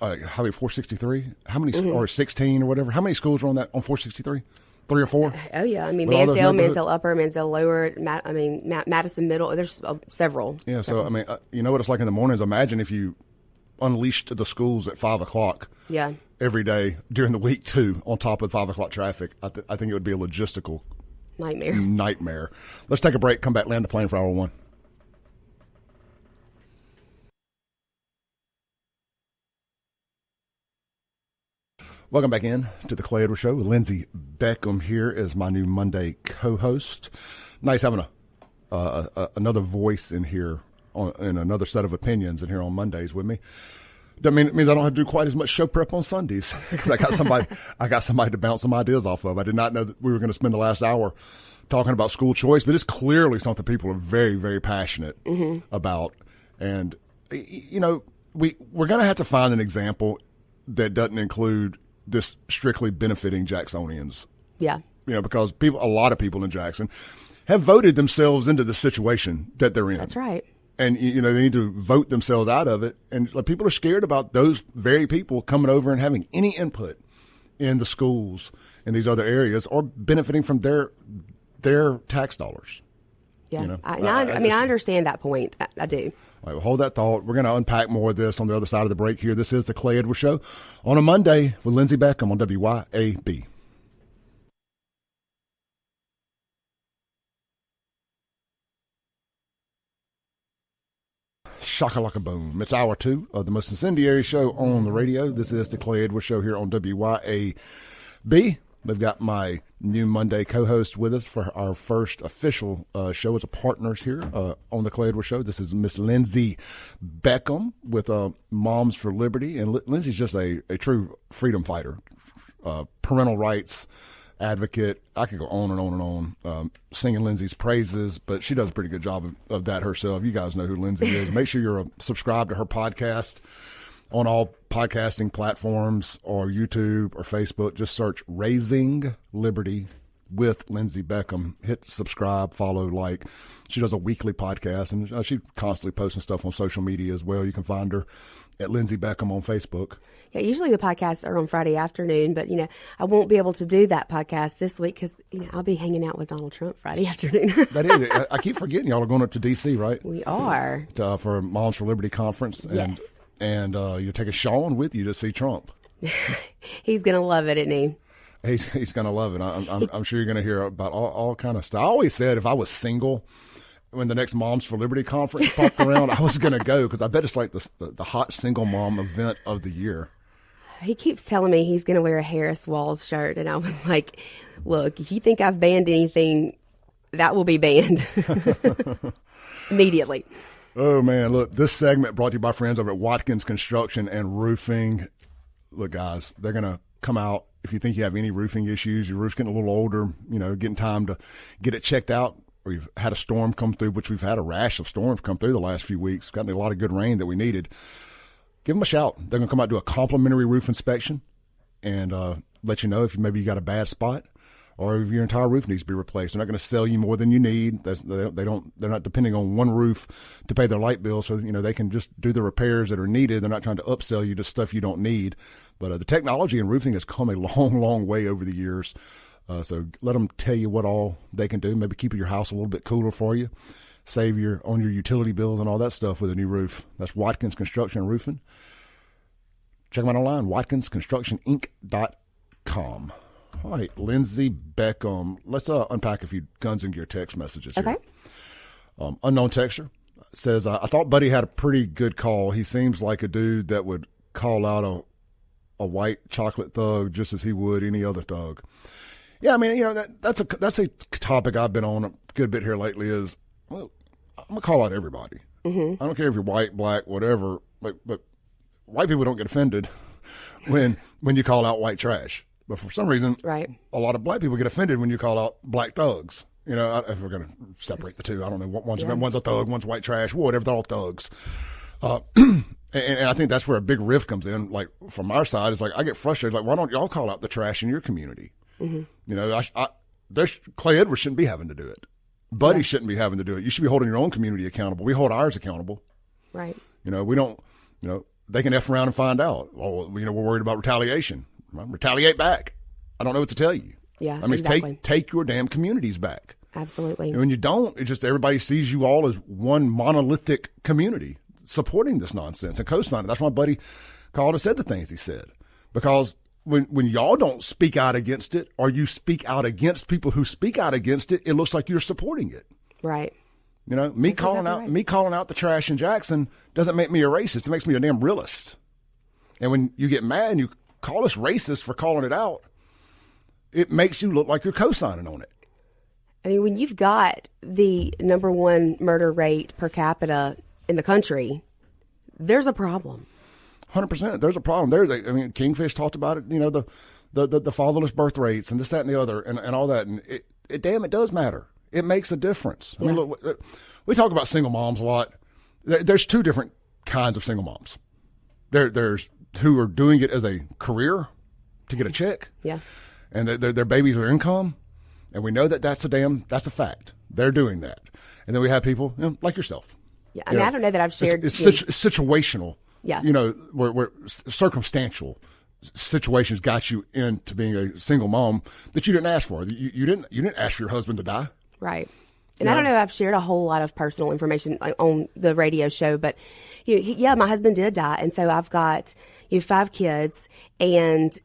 Highway 463. How many or 16 or whatever? How many schools are on 463? 3 or 4? Oh yeah, I mean Mansell Upper, Mansell Lower. Madison Middle. There's several. Yeah, so I mean, you know what it's like in the mornings. Imagine if you unleashed the schools at 5 o'clock. Yeah. Every day during the week too, on top of 5 o'clock traffic. I think it would be a logistical nightmare. Let's take a break. Come back. Land the plane for hour 1. Welcome back in to the Clay Edwards Show. Lindsey Beckham here is my new Monday co-host. Nice having another voice in here and another set of opinions in here on Mondays with me. It means I don't have to do quite as much show prep on Sundays because I got somebody to bounce some ideas off of. I did not know that we were going to spend the last hour talking about school choice, but it's clearly something people are very, very passionate about. And we're going to have to find an example that doesn't include this strictly benefiting Jacksonians. Yeah. Because a lot of people in Jackson have voted themselves into the situation that they're in. That's right. And, they need to vote themselves out of it. And people are scared about those very people coming over and having any input in the schools in these other areas or benefiting from their tax dollars. Yeah. I understand that point. I do. All right, well, hold that thought. We're going to unpack more of this on the other side of the break here. This is the Clay Edwards Show on a Monday with Lindsey Beckham on WYAB. Shakalaka boom. It's hour 2 of the most incendiary show on the radio. This is the Clay Edwards Show here on WYAB. We've got my new Monday co-host with us for our first official show as a partners here on the Clay Edwards Show. This is Miss Lindsey Beckham with Moms for Liberty. And Lindsey's just a true freedom fighter, parental rights, advocate. I could go on and on and on singing Lindsey's praises, but she does a pretty good job of that herself. You guys know who Lindsey is. Make sure you're subscribed to her podcast on all podcasting platforms or YouTube or Facebook. Just search Raising Liberty with Lindsey Beckham. Hit subscribe, follow, like. She does a weekly podcast, and she's constantly posting stuff on social media as well. You can find her at Lindsey Beckham on Facebook. Yeah, usually the podcasts are on Friday afternoon, but, I won't be able to do that podcast this week because, I'll be hanging out with Donald Trump Friday afternoon. That is. I keep forgetting y'all are going up to D.C., right? We are. For Moms for Liberty conference. Yes. And you're taking Sean with you to see Trump. He's going to love it, isn't he? He's going to love it. I'm sure you're going to hear about all kind of stuff. I always said if I was single when the next Moms for Liberty conference popped around, I was going to go because I bet it's like the hot single mom event of the year. He keeps telling me he's going to wear a Harris Walls shirt, and I was like, look, if you think I've banned anything, that will be banned immediately. Oh, man. Look, this segment brought to you by friends over at Watkins Construction and Roofing. Look, guys, they're going to come out. If you think you have any roofing issues, your roof's getting a little older, getting time to get it checked out, or you've had a storm come through, which we've had a rash of storms come through the last few weeks, gotten a lot of good rain that we needed, give them a shout. They're going to come out and do a complimentary roof inspection and let you know if maybe you got a bad spot or if your entire roof needs to be replaced. They're not going to sell you more than you need. They're not depending on one roof to pay their light bill, so they can just do the repairs that are needed. They're not trying to upsell you to stuff you don't need. But the technology in roofing has come a long, long way over the years. So let them tell you what all they can do. Maybe keep your house a little bit cooler for you. Save on your utility bills and all that stuff with a new roof. That's Watkins Construction and Roofing. Check them out online, watkinsconstructioninc.com. All right, Lindsey Beckham. Let's unpack a few Guns and Gear text messages here. Okay. Unknown texter says, I thought Buddy had a pretty good call. He seems like a dude that would call out a white chocolate thug just as he would any other thug. Yeah, I mean, that's a topic I've been on a good bit here lately is, well, I'm going to call out everybody. Mm-hmm. I don't care if you're white, black, whatever, but white people don't get offended when you call out white trash. But for some reason, right, a lot of black people get offended when you call out black thugs. If we're going to separate the two, I don't know. One's a thug, one's white trash, whatever, they're all thugs. And I think that's where a big rift comes in. Like, from our side, it's like, I get frustrated. Like, why don't y'all call out the trash in your community? Mm-hmm. Clay Edwards shouldn't be having to do it. Buddy shouldn't be having to do it. You should be holding your own community accountable. We hold ours accountable. Right. We don't, they can F around and find out. Well, we're worried about retaliation. Well, retaliate back. I don't know what to tell you. Yeah, I mean, exactly. take your damn communities back. Absolutely. And when you don't, it's just everybody sees you all as one monolithic community supporting this nonsense and co-signing. That's why Buddy called and said the things he said. Because when y'all don't speak out against it, or you speak out against people who speak out against it, it looks like you're supporting it. Right. Me calling out the trash in Jackson doesn't make me a racist. It makes me a damn realist. And when you get mad and you call us racist for calling it out, it makes you look like you're co-signing on it. I mean, when you've got the number one murder rate per capita in the country, there's a problem. 100%. There's a problem. Kingfish talked about it, the fatherless birth rates and this, that, and the other and all that. And it does matter. It makes a difference. I mean, look, we talk about single moms a lot. There's two different kinds of single moms. There's who are doing it as a career to get a check. Yeah. And their babies are income. And we know that's a fact. They're doing that. And then we have people like yourself. Yeah. I mean, I don't know that I've shared. It's situational. Yeah. Where circumstantial situations got you into being a single mom that you didn't ask for. You didn't ask for your husband to die. Right. And I don't know if I've shared a whole lot of personal information on the radio show, but my husband did die. And so I've got 5 kids, and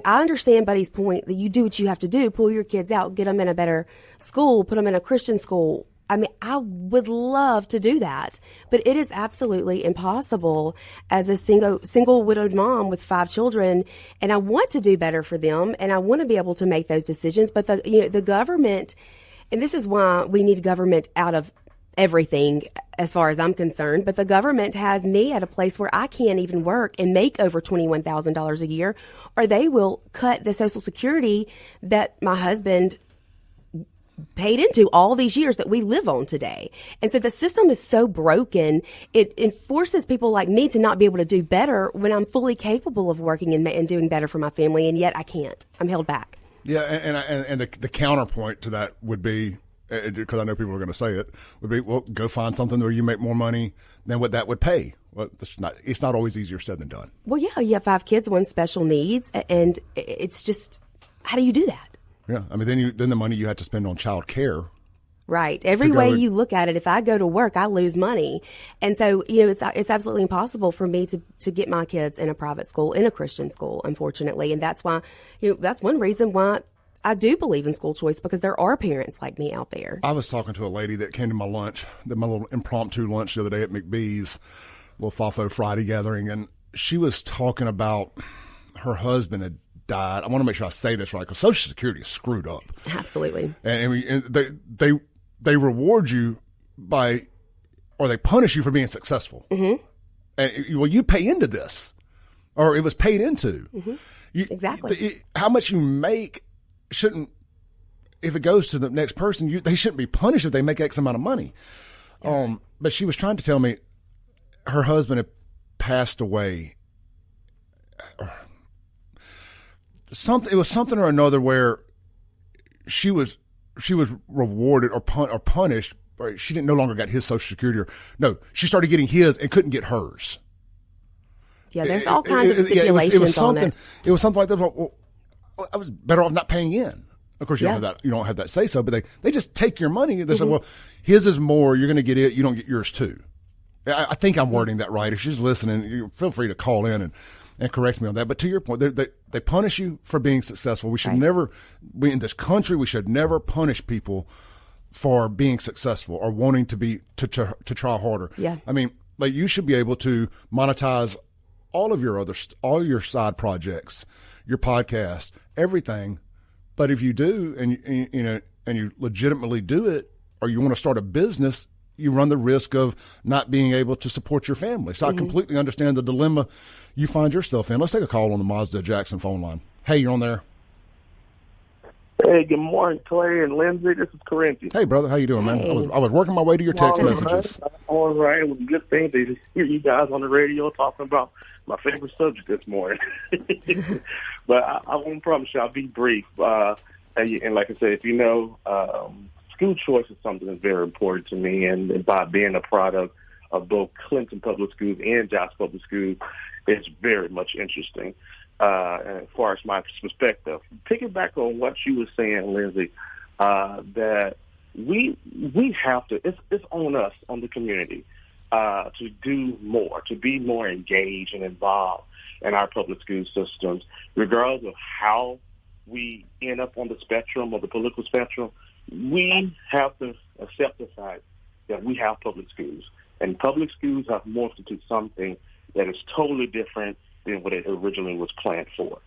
I understand Buddy's point that you do what you have to do, pull your kids out, get them in a better school, put them in a Christian school. I mean, I would love to do that, but it is absolutely impossible as a single widowed mom with 5 children. And I want to do better for them, and I want to be able to make those decisions. But the government, and this is why we need government out of everything as far as I'm concerned, but the government has me at a place where I can't even work and make over $21,000 a year, or they will cut the Social Security that my husband paid into all these years that we live on today. And so the system is so broken, it forces people like me to not be able to do better when I'm fully capable of working and doing better for my family, and yet I can't. I'm held back. Yeah, and the counterpoint to that would be, because I know people are going to say it, would be, well, go find something where you make more money than what that would pay. Well, it's not always easier said than done. Well, yeah, you have 5 kids, 1 special needs, and it's just, how do you do that? Yeah, I mean, then the money you had to spend on child care. Right. Every way you look at it, if I go to work, I lose money. And so, it's absolutely impossible for me to get my kids in a private school, in a Christian school, unfortunately. And that's why, that's one reason why I do believe in school choice, because there are parents like me out there. I was talking to a lady that came to my lunch, my little impromptu lunch the other day at McBee's, little FAFO Friday gathering, and she was talking about her husband had died. I want to make sure I say this right, because Social Security is screwed up. Absolutely. And they reward you or they punish you for being successful. Mm-hmm. And, well, you pay into this, or it was paid into. Mm-hmm. Exactly. How much you make shouldn't, if it goes to the next person, they shouldn't be punished if they make X amount of money. Yeah. But she was trying to tell me her husband had passed away. It was something or another where she was rewarded or punished. Or she no longer got his Social Security. No, she started getting his and couldn't get hers. Yeah, there's all kinds of stipulations on it. It was something like that. Well, I was better off not paying in. Of course, you don't have that say so, but they just take your money. They say, well, his is more. You're going to get it. You don't get yours too. I think I'm wording that right. If she's listening, you feel free to call in and correct me on that. But to your point, they punish you for being successful. We should never, in this country, we should never punish people for being successful or wanting to try harder. Yeah. I mean, like, you should be able to monetize all your side projects, your podcast, everything. But if you do, and you legitimately do it, or you want to start a business, you run the risk of not being able to support your family. So I completely understand the dilemma you find yourself in. Let's take a call on the Mazda Jackson phone line. Hey, you're on there. Hey, good morning, Clay and Lindsey. This is Corinthian. Hey, brother. How you doing, man? I was working my way to your text messages. All right. It was a good thing to hear you guys on the radio talking about my favorite subject this morning. But I won't promise you I'll be brief. And like I said, if you know, school choice is something that's very important to me. And by being a product of both Clinton Public Schools and Josh Public Schools, it's very much interesting. As far as my perspective, picking back on what you were saying, Lindsey, that we have to. It's on us, on the community, to do more, to be more engaged and involved in our public school systems, regardless of how we end up on the spectrum or the political spectrum. We have to accept the fact that we have public schools, and public schools have morphed into something that is totally different than what it originally was planned for.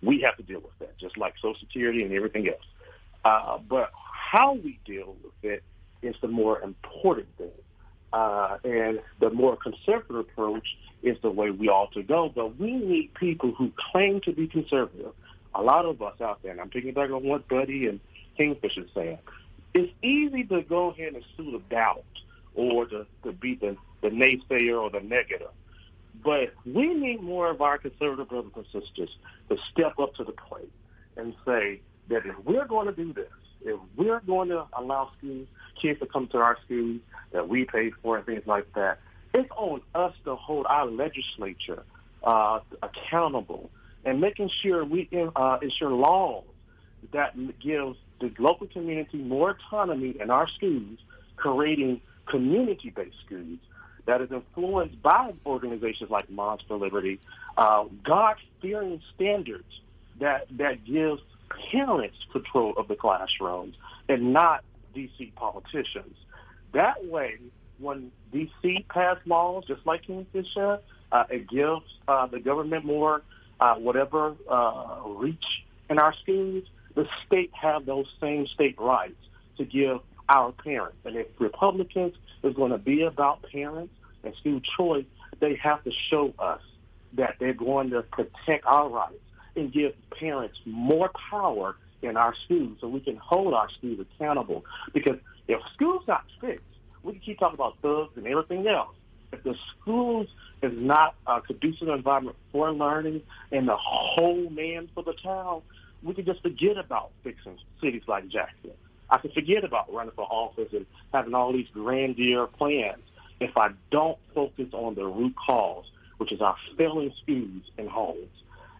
We have to deal with that, just like Social Security and everything else. But how we deal with it is the more important thing. And the more conservative approach is the way we ought to go. But we need people who claim to be conservative. A lot of us out there, and I'm picking back on what Buddy and Kingfish is saying, it's easy to go ahead and sue the doubt or to be the naysayer or the negative. But we need more of our conservative brothers and sisters to step up to the plate and say that if we're going to do this, if we're going to allow kids to come to our schools that we paid for and things like that, it's on us to hold our legislature accountable and making sure we ensure laws that gives the local community more autonomy in our schools, creating community-based schools that is influenced by organizations like Moms for Liberty, God-fearing standards that gives parents control of the classrooms and not D.C. politicians. That way, when D.C. pass laws, just like Kingfish said, it gives the government more reach in our schools. The state have those same state rights to give our parents. And if Republicans is going to be about parents and school choice, they have to show us that they're going to protect our rights and give parents more power in our schools so we can hold our schools accountable. Because if schools not fixed, we can keep talking about thugs and everything else. If the schools is not a conducive environment for learning and the whole man for the child, we can just forget about fixing cities like Jackson. I can forget about running for office and having all these grandeur plans if I don't focus on the root cause, which is our failing schools and homes.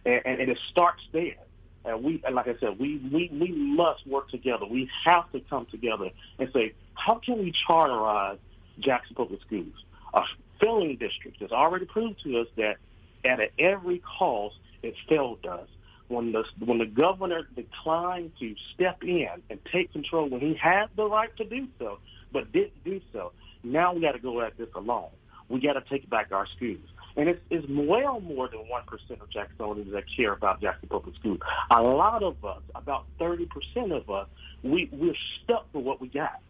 And it starts there. And like I said, we must work together. We have to come together and say, how can we charterize Jackson Public Schools, a failing district that's already proved to us that at every cost it failed us. When the governor declined to step in and take control when he had the right to do so, but didn't do so, now we got to go at this alone. We got to take back our schools. And it's well more than 1% of Jacksonians that care about Jackson Public Schools. A lot of us, about 30% of us, we're stuck with what we got.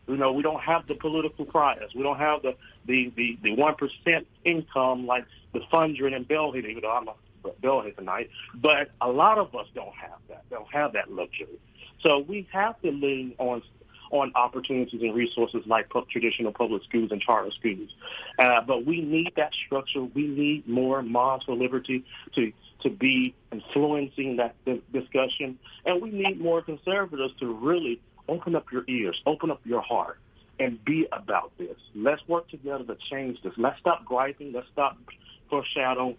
You know, we don't have the political priors. We don't have the 1% income like the Fundren and Bellhead, even though I'm a Bellhead tonight. But a lot of us don't have that. Don't have that luxury. So we have to lean on opportunities and resources like traditional public schools and charter schools. But we need that structure. We need more Moms for Liberty to be influencing that discussion. And we need more conservatives to really open up your ears, open up your heart, and be about this. Let's work together to change this. Let's stop griping. Let's stop foreshadow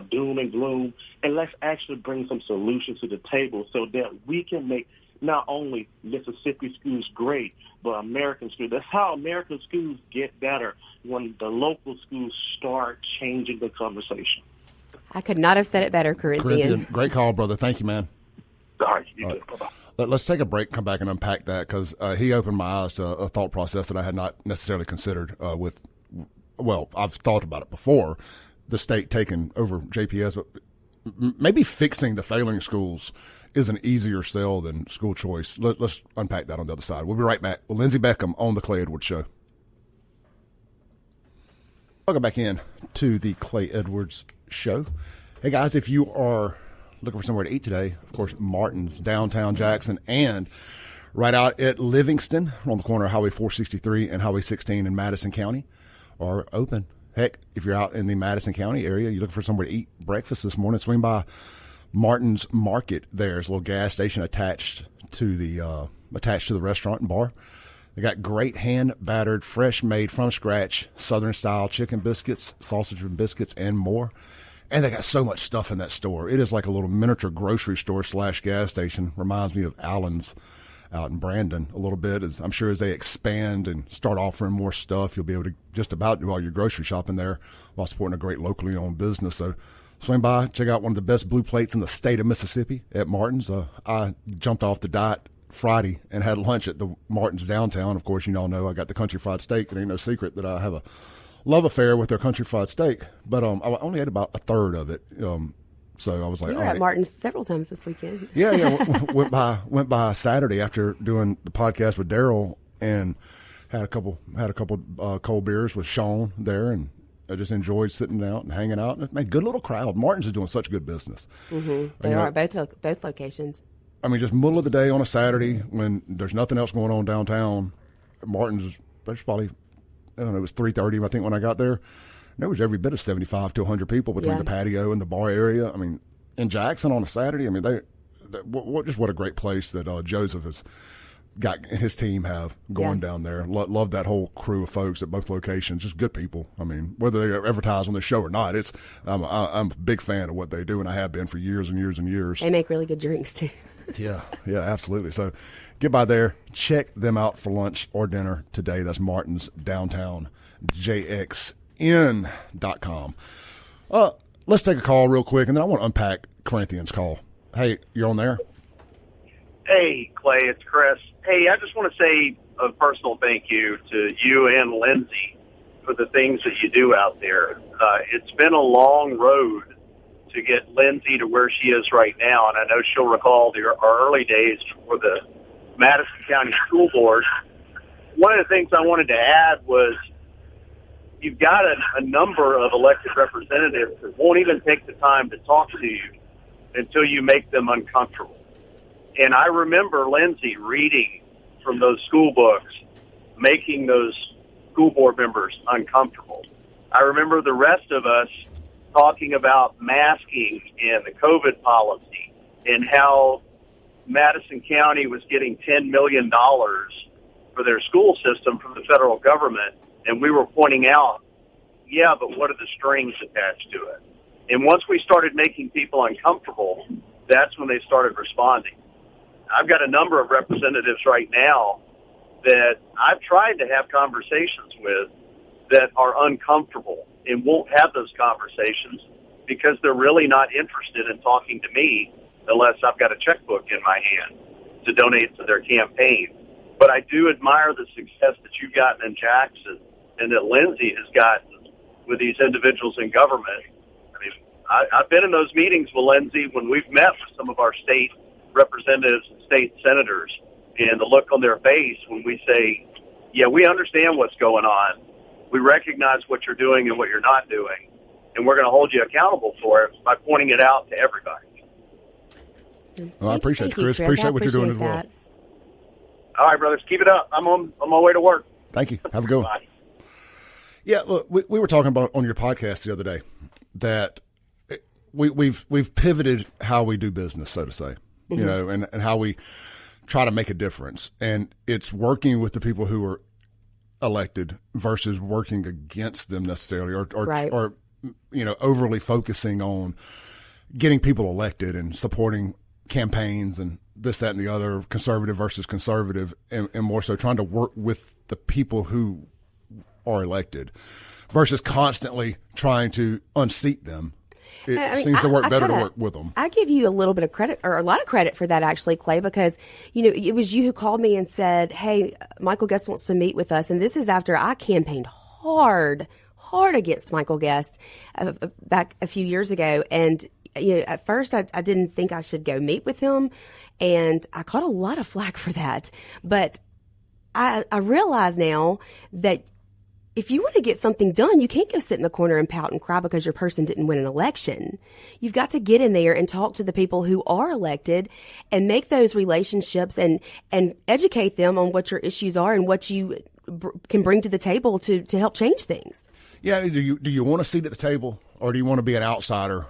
doom and gloom, and let's actually bring some solutions to the table so that we can make not only Mississippi schools great, but American schools. That's how American schools get better, when the local schools start changing the conversation. I could not have said it better, Corinthian. Great call, brother. Thank you, man. All right, you too. Bye-bye. Let's take a break, come back and unpack that, because he opened my eyes to a thought process that I had not necessarily considered well, I've thought about it before, the state taking over JPS, but maybe fixing the failing schools is an easier sell than school choice. Let's unpack that on the other side. We'll be right back with Lindsey Beckham on the Clay Edwards Show. Welcome back in to the Clay Edwards Show. Hey, guys, if you are looking for somewhere to eat today, of course, Martin's, downtown Jackson, and right out at Livingston, on the corner of Highway 463 and Highway 16 in Madison County, are open. Heck, if you're out in the Madison County area, you're looking for somewhere to eat breakfast this morning, swing by Martin's Market. There's a little gas station attached to the restaurant and bar. They got great hand-battered, fresh-made, from scratch, Southern-style chicken biscuits, sausage and biscuits, and more. And they got so much stuff in that store. It is like a little miniature grocery store / gas station. Reminds me of Allen's out in Brandon a little bit. I'm sure as they expand and start offering more stuff, you'll be able to just about do all your grocery shopping there while supporting a great locally owned business. So swing by, check out one of the best blue plates in the state of Mississippi at Martin's. I jumped off the diet Friday and had lunch at the Martin's downtown. Of course, you all know I got the country fried steak. It ain't no secret that I have a love affair with their country fried steak. But I only had about a third of it. So I was like, we were at Martin's several times this weekend. Yeah. went by Saturday after doing the podcast with Daryl, and had a couple cold beers with Sean there, and I just enjoyed sitting out and hanging out. And it made a good little crowd. Martin's is doing such good business. Mm-hmm. They are at both locations. I mean, just middle of the day on a Saturday when there's nothing else going on downtown. Martin's, there's probably, I don't know, it was 3:30 I think when I got there. There was every bit of 75 to 100 people between the patio and the bar area. I mean, in Jackson on a Saturday, I mean, what a great place that Joseph has got and his team have going down there. Love that whole crew of folks at both locations. Just good people. I mean, whether they advertise on the show or not, I'm a big fan of what they do, and I have been for years and years and years. They make really good drinks too. Yeah, absolutely. So get by there, check them out for lunch or dinner today. That's Martin's downtown, JXN.com. Let's take a call real quick, and then I want to unpack Corinthians' call. Hey, you're on there? Hey, Clay, it's Chris. Hey, I just want to say a personal thank you to you and Lindsey for the things that you do out there. It's been a long road to get Lindsey to where she is right now, and I know she'll recall our early days for the Madison County School Board. One of the things I wanted to add was you've got a number of elected representatives that won't even take the time to talk to you until you make them uncomfortable. And I remember Lindsey reading from those school books, making those school board members uncomfortable. I remember the rest of us talking about masking and the COVID policy and how Madison County was getting $10 million for their school system from the federal government. And we were pointing out, yeah, but what are the strings attached to it? And once we started making people uncomfortable, that's when they started responding. I've got a number of representatives right now that I've tried to have conversations with that are uncomfortable and won't have those conversations because they're really not interested in talking to me unless I've got a checkbook in my hand to donate to their campaign. But I do admire the success that you've gotten in Jackson and that Lindsey has gotten with these individuals in government. I mean, I've been in those meetings with Lindsey when we've met with some of our state representatives and state senators, and the look on their face when we say, yeah, we understand what's going on. We recognize what you're doing and what you're not doing, and we're going to hold you accountable for it by pointing it out to everybody. Well, I appreciate it, Chris. Appreciate what you're doing as well. All right, brothers, keep it up. I'm on my way to work. Thank you. Have a good one. Bye. Yeah, look, we were talking about on your podcast the other day that we've pivoted how we do business, so to say, you know, and how we try to make a difference. And it's working with the people who are elected versus working against them necessarily, or you know, overly focusing on getting people elected and supporting campaigns and this, that, and the other, conservative versus conservative, and more so trying to work with the people who are elected versus constantly trying to unseat them. It seems to work better to work with them. I give you a little bit of credit, or a lot of credit for that, actually, Clay, because, you know, it was you who called me and said, hey, Michael Guest wants to meet with us. And this is after I campaigned hard against Michael Guest back a few years ago. And, you know, at first I didn't think I should go meet with him. And I caught a lot of flack for that. But I realize now that if you want to get something done, you can't go sit in the corner and pout and cry because your person didn't win an election. You've got to get in there and talk to the people who are elected and make those relationships and educate them on what your issues are and what you can bring to the table to help change things. Yeah. Do you want a seat at the table, or do you want to be an outsider,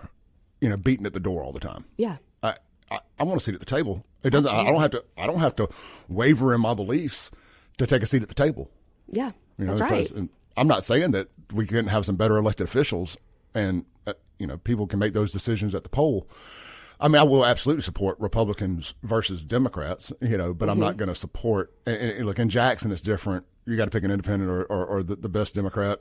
you know, beating at the door all the time? Yeah. I want a seat at the table. It doesn't. I don't have to waver in my beliefs to take a seat at the table. Yeah. You know, that's right. I'm not saying that we couldn't have some better elected officials and, you know, people can make those decisions at the poll. I mean, I will absolutely support Republicans versus Democrats, you know, but I'm not going to support, and look, in Jackson, it's different. You got to pick an independent or the best Democrat,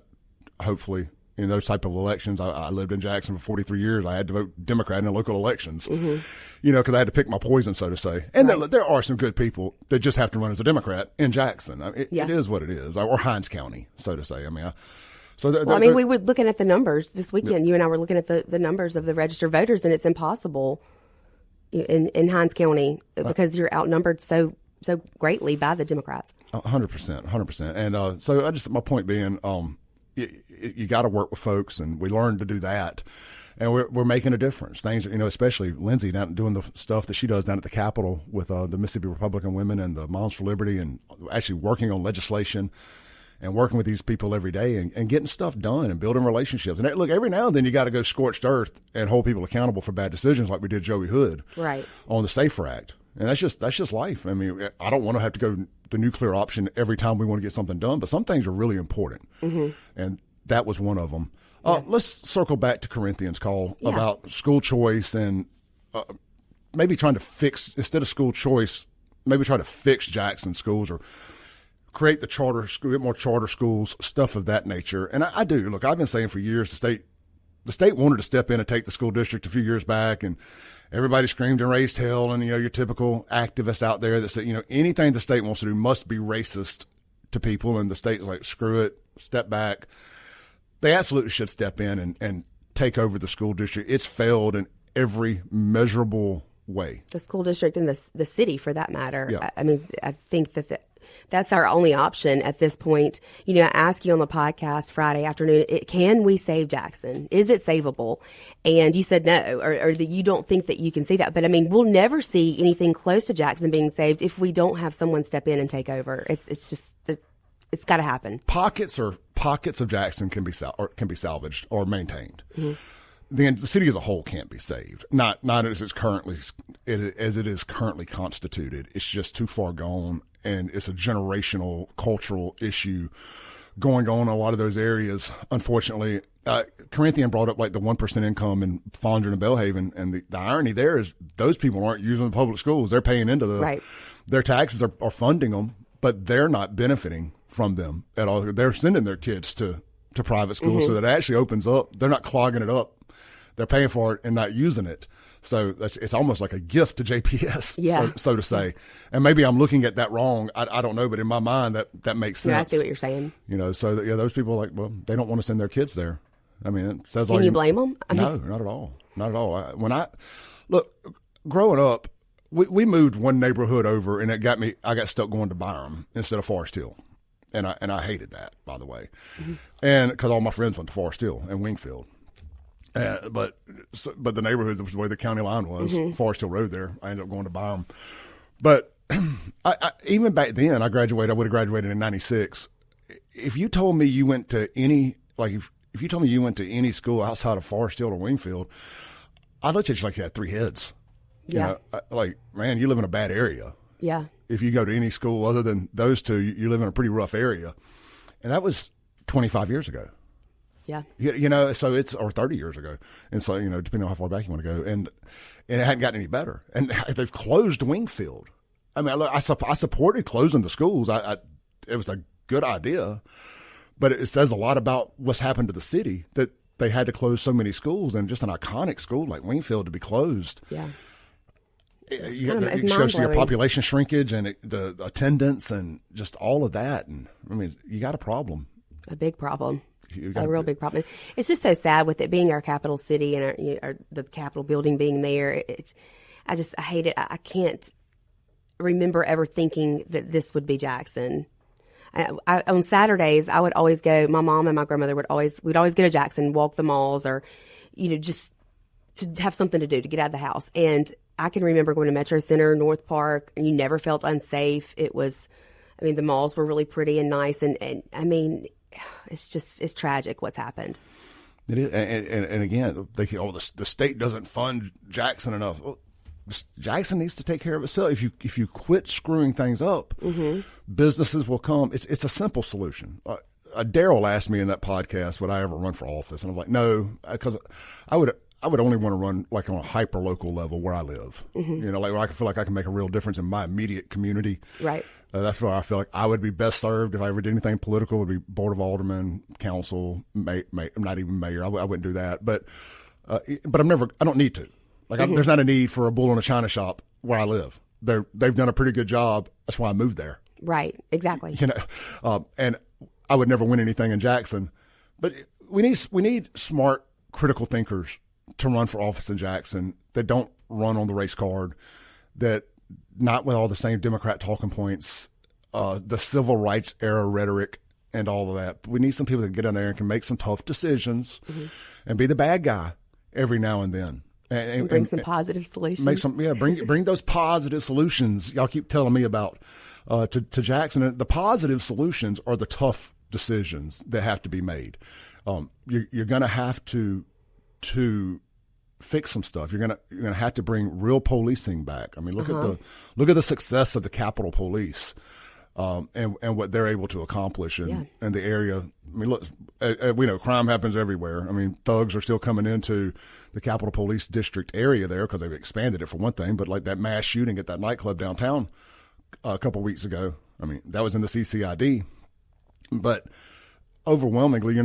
hopefully. In those type of elections, I lived in Jackson for 43 years. I had to vote Democrat in the local elections, you know, because I had to pick my poison, so to say. And there are some good people that just have to run as a Democrat in Jackson. I mean, it is what it is, or Hinds County, so to say. I mean, we were looking at the numbers this weekend. You and I were looking at the numbers of the registered voters, and it's impossible in Hinds County because you're outnumbered so greatly by the Democrats. 100%. And so my point being, you got to work with folks, and we learned to do that, and we're making a difference. Things, you know, especially Lindsey doing the stuff that she does down at the Capitol with the Mississippi Republican Women and the Moms for Liberty, and actually working on legislation and working with these people every day and getting stuff done and building relationships. And look, every now and then you got to go scorched earth and hold people accountable for bad decisions, like we did Joey Hood on the SAFER Act. And that's just life. I mean, I don't want to have to go the nuclear option every time we want to get something done, but some things are really important. And that was one of them. Let's circle back to Corinthians' call about school choice and maybe trying to fix, instead of school choice, maybe try to fix Jackson schools or create the charter school, get more charter schools, stuff of that nature. And I do. Look, I've been saying for years the state wanted to step in and take the school district a few years back, and everybody screamed and raised hell, and, you know, your typical activists out there that say, you know, anything the state wants to do must be racist to people, and the state's like, screw it, step back. They absolutely should step in and take over the school district. It's failed in every measurable way. The school district and the city, for that matter. Yeah. I mean, I think that's our only option at this point. You know, I asked you on the podcast Friday afternoon, can we save Jackson? Is it savable? And you said no, or that you don't think that you can see that. But I mean, we'll never see anything close to Jackson being saved if we don't have someone step in and take over. It's got to happen. Pockets of Jackson can be salvaged or maintained. Mm-hmm. The city as a whole can't be saved. Not as it is currently constituted. It's just too far gone, and it's a generational cultural issue going on in a lot of those areas. Unfortunately, Corinthian brought up like the 1% income in Fondren and Belhaven, and the irony there is those people aren't using the public schools. They're paying into their taxes are funding them, but they're not benefiting from them at all. They're sending their kids to private schools, so that it actually opens up. They're not clogging it up. They're paying for it and not using it. So it's almost like a gift to JPS, so to say. And maybe I'm looking at that wrong. I don't know, but in my mind, that makes sense. Yeah, I see what you're saying. You know, so those people are like, well, they don't want to send their kids there. I mean, it says Can you blame them? No, not at all. Not at all. Look, growing up, we moved one neighborhood over, and I got stuck going to Byram instead of Forest Hill. And I hated that, by the way. Mm-hmm. And because all my friends went to Forest Hill and Wingfield. But the neighborhood was the way the county line was, Forest Hill Road there. I ended up going to Byram. But I even back then, I would have graduated in 96. If you told me you went to any, if you told me you went to any school outside of Forest Hill or Wingfield, I'd look at you like you had three heads. Yeah. You know, man, you live in a bad area. Yeah. If you go to any school other than those two, you live in a pretty rough area. And that was 25 years ago. Yeah. You know, or 30 years ago. And so, you know, depending on how far back you want to go. And it hadn't gotten any better. And they've closed Wingfield. I mean, I supported closing the schools. It was a good idea. But it says a lot about what's happened to the city that they had to close so many schools, and just an iconic school like Wingfield to be closed. Yeah. It shows your population shrinkage and the attendance and just all of that. And I mean, you got a problem. A big problem. A real big problem. It's just so sad with it being our capital city and the Capitol building being there. I hate it. I can't remember ever thinking that this would be Jackson. On Saturdays, I would always go. My mom and my grandmother we'd always go to Jackson, walk the malls, or just to have something to do to get out of the house. And I can remember going to Metro Center, North Park, and you never felt unsafe. The malls were really pretty and nice, and I mean, it's tragic what's happened. It is, and again, they think, the state doesn't fund Jackson enough. Well, Jackson needs to take care of itself. If you quit screwing things up, businesses will come. It's a simple solution. Daryl asked me in that podcast, would I ever run for office? And I'm like, no, because I would only want to run like on a hyper local level where I live. Where I feel like I can make a real difference in my immediate community. Right. That's where I feel like I would be best served if I ever did anything political. Would be board of aldermen, council, not even mayor. I wouldn't do that. But I don't need to. There's not a need for a bull in a china shop where I live. They've done a pretty good job. That's why I moved there. Right. Exactly. And I would never win anything in Jackson, but we need smart, critical thinkers to run for office in Jackson that don't run on the race card, that not with all the same Democrat talking points, the civil rights era rhetoric and all of that. We need some people that get in there and can make some tough decisions and be the bad guy every now and then. And bring some positive solutions. Bring those positive solutions y'all keep telling me about to Jackson. And the positive solutions are the tough decisions that have to be made. You're going to have to fix some stuff. You're gonna have to bring real policing back. I mean, look at the success of the Capitol Police, and what they're able to accomplish in the area. I mean, look, we know crime happens everywhere. I mean, thugs are still coming into the Capitol Police District area there because they've expanded it for one thing. But like that mass shooting at that nightclub downtown a couple of weeks ago, I mean, that was in the CCID. But overwhelmingly, you're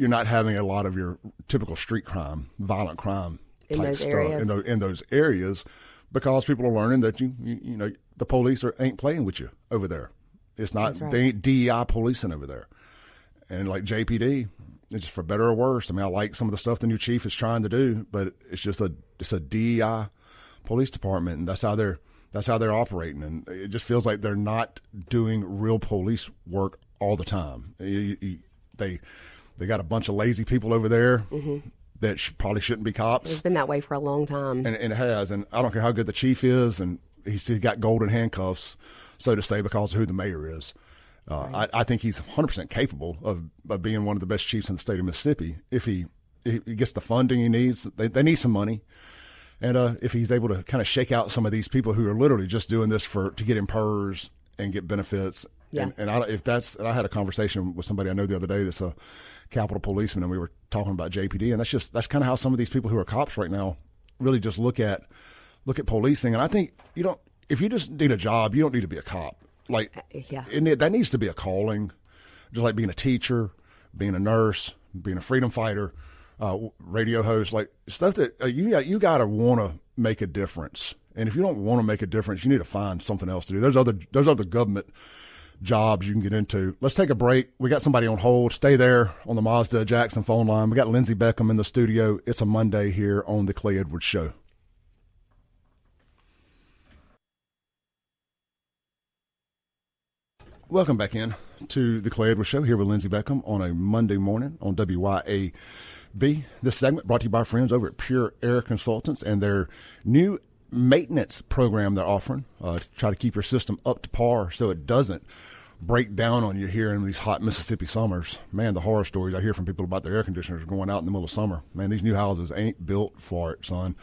not having a lot of your typical street crime, violent crime type stuff in those areas, because people are learning that the police ain't playing with you over there. It's not They ain't DEI policing over there, and like JPD, it's just for better or worse. I mean, I like some of the stuff the new chief is trying to do, but it's a DEI police department, and that's how they're operating. And it just feels like they're not doing real police work all the time. They got a bunch of lazy people over there that probably shouldn't be cops. It's been that way for a long time. And it has. And I don't care how good the chief is, and he's got golden handcuffs, so to say, because of who the mayor is. Right. I think he's 100% capable of being one of the best chiefs in the state of Mississippi if he gets the funding he needs. They need some money. And if he's able to kind of shake out some of these people who are literally just doing this to get in PERS and get benefits. Yeah. And I had a conversation with somebody I know the other day that's a Capitol policeman, and we were talking about JPD, and that's kind of how some of these people who are cops right now really just look at policing. And I think if you just need a job, you don't need to be a cop. Like, that needs to be a calling, just like being a teacher, being a nurse, being a freedom fighter, radio host, like stuff that you got to want to make a difference. And if you don't want to make a difference, you need to find something else to do. There's other government jobs you can get into. Let's take a break. We got somebody on hold. Stay there on the Mazda Jackson phone line. We got Lindsey Beckham in the studio. It's a Monday here on the Clay Edwards Show. Welcome back in to the Clay Edwards Show here with Lindsey Beckham on a Monday morning on WYAB. This segment brought to you by our friends over at Pure Air Consultants and their new maintenance program they're offering to try to keep your system up to par so it doesn't break down on you here in these hot Mississippi summers. Man, the horror stories I hear from people about their air conditioners going out in the middle of summer. Man, these new houses ain't built for it, son.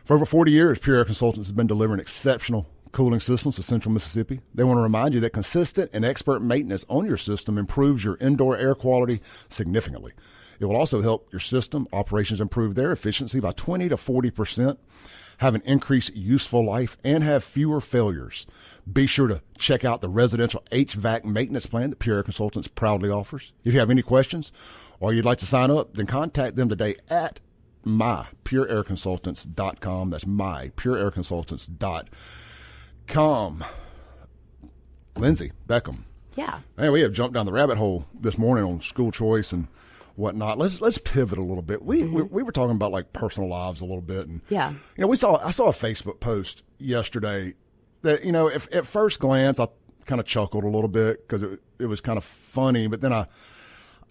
For over 40 years, Pure Air Consultants has been delivering exceptional cooling systems to Central Mississippi. They want to remind you that consistent and expert maintenance on your system improves your indoor air quality significantly. It will also help your system operations improve their efficiency by 20 to 40%, have an increased useful life, and have fewer failures. Be sure to check out the residential HVAC maintenance plan that Pure Air Consultants proudly offers. If you have any questions or you'd like to sign up, then contact them today at mypureairconsultants.com. That's mypureairconsultants.com. Lindsey Beckham. Yeah. Man, we have jumped down the rabbit hole this morning on school choice and whatnot. Let's pivot a little bit. We were talking about like personal lives a little bit, and yeah, I saw a Facebook post yesterday that if at first glance I kind of chuckled a little bit because it was kind of funny, but then I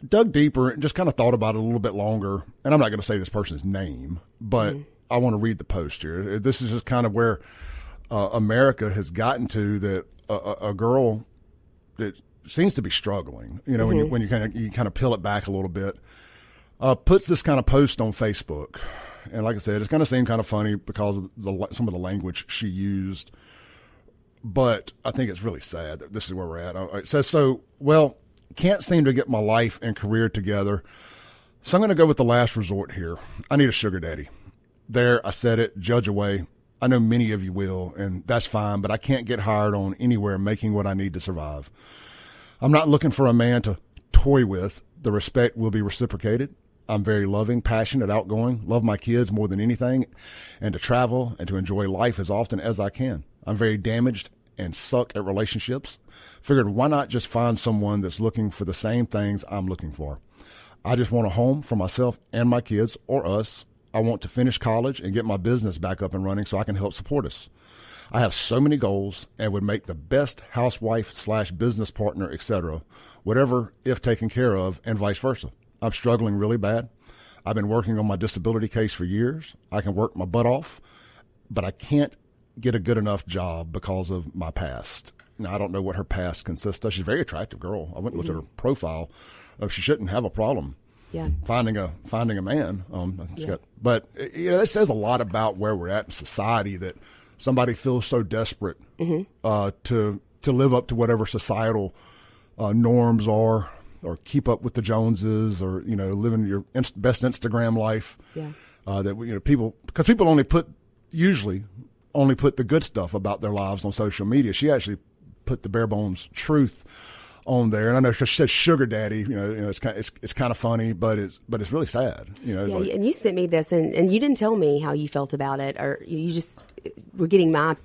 dug deeper and just kind of thought about it a little bit longer. And I'm not going to say this person's name, but I want to read the post here. This is just kind of where America has gotten to, that a girl that seems to be struggling, when you kind of peel it back a little bit, puts this kind of post on Facebook. And like I said, it's going to seem kind of funny because of some of the language she used, but I think it's really sad that this is where we're at. It says, can't seem to get my life and career together, so I'm going to go with the last resort here. I need a sugar daddy. There, I said it, judge away. I know many of you will, and that's fine, but I can't get hired on anywhere making what I need to survive. I'm not looking for a man to toy with. The respect will be reciprocated. I'm very loving, passionate, outgoing, love my kids more than anything, and to travel and to enjoy life as often as I can. I'm very damaged and suck at relationships. Figured why not just find someone that's looking for the same things I'm looking for. I just want a home for myself and my kids, or us. I want to finish college and get my business back up and running so I can help support us. I have so many goals and would make the best housewife/business partner, etc., whatever, if taken care of, and vice versa. I'm struggling really bad. I've been working on my disability case for years. I can work my butt off, but I can't get a good enough job because of my past. Now, I don't know what her past consists of. She's a very attractive girl. I went and looked at her profile. She shouldn't have a problem finding a man. But that says a lot about where we're at in society, that somebody feels so desperate to live up to whatever societal norms are, or keep up with the Joneses, or living your best Instagram life. Because people usually only put the good stuff about their lives on social media. She actually put the bare bones truth on there, and I know she said sugar daddy. It's kind of funny, but it's really sad. And you sent me this, and you didn't tell me how you felt about it, or you just were getting my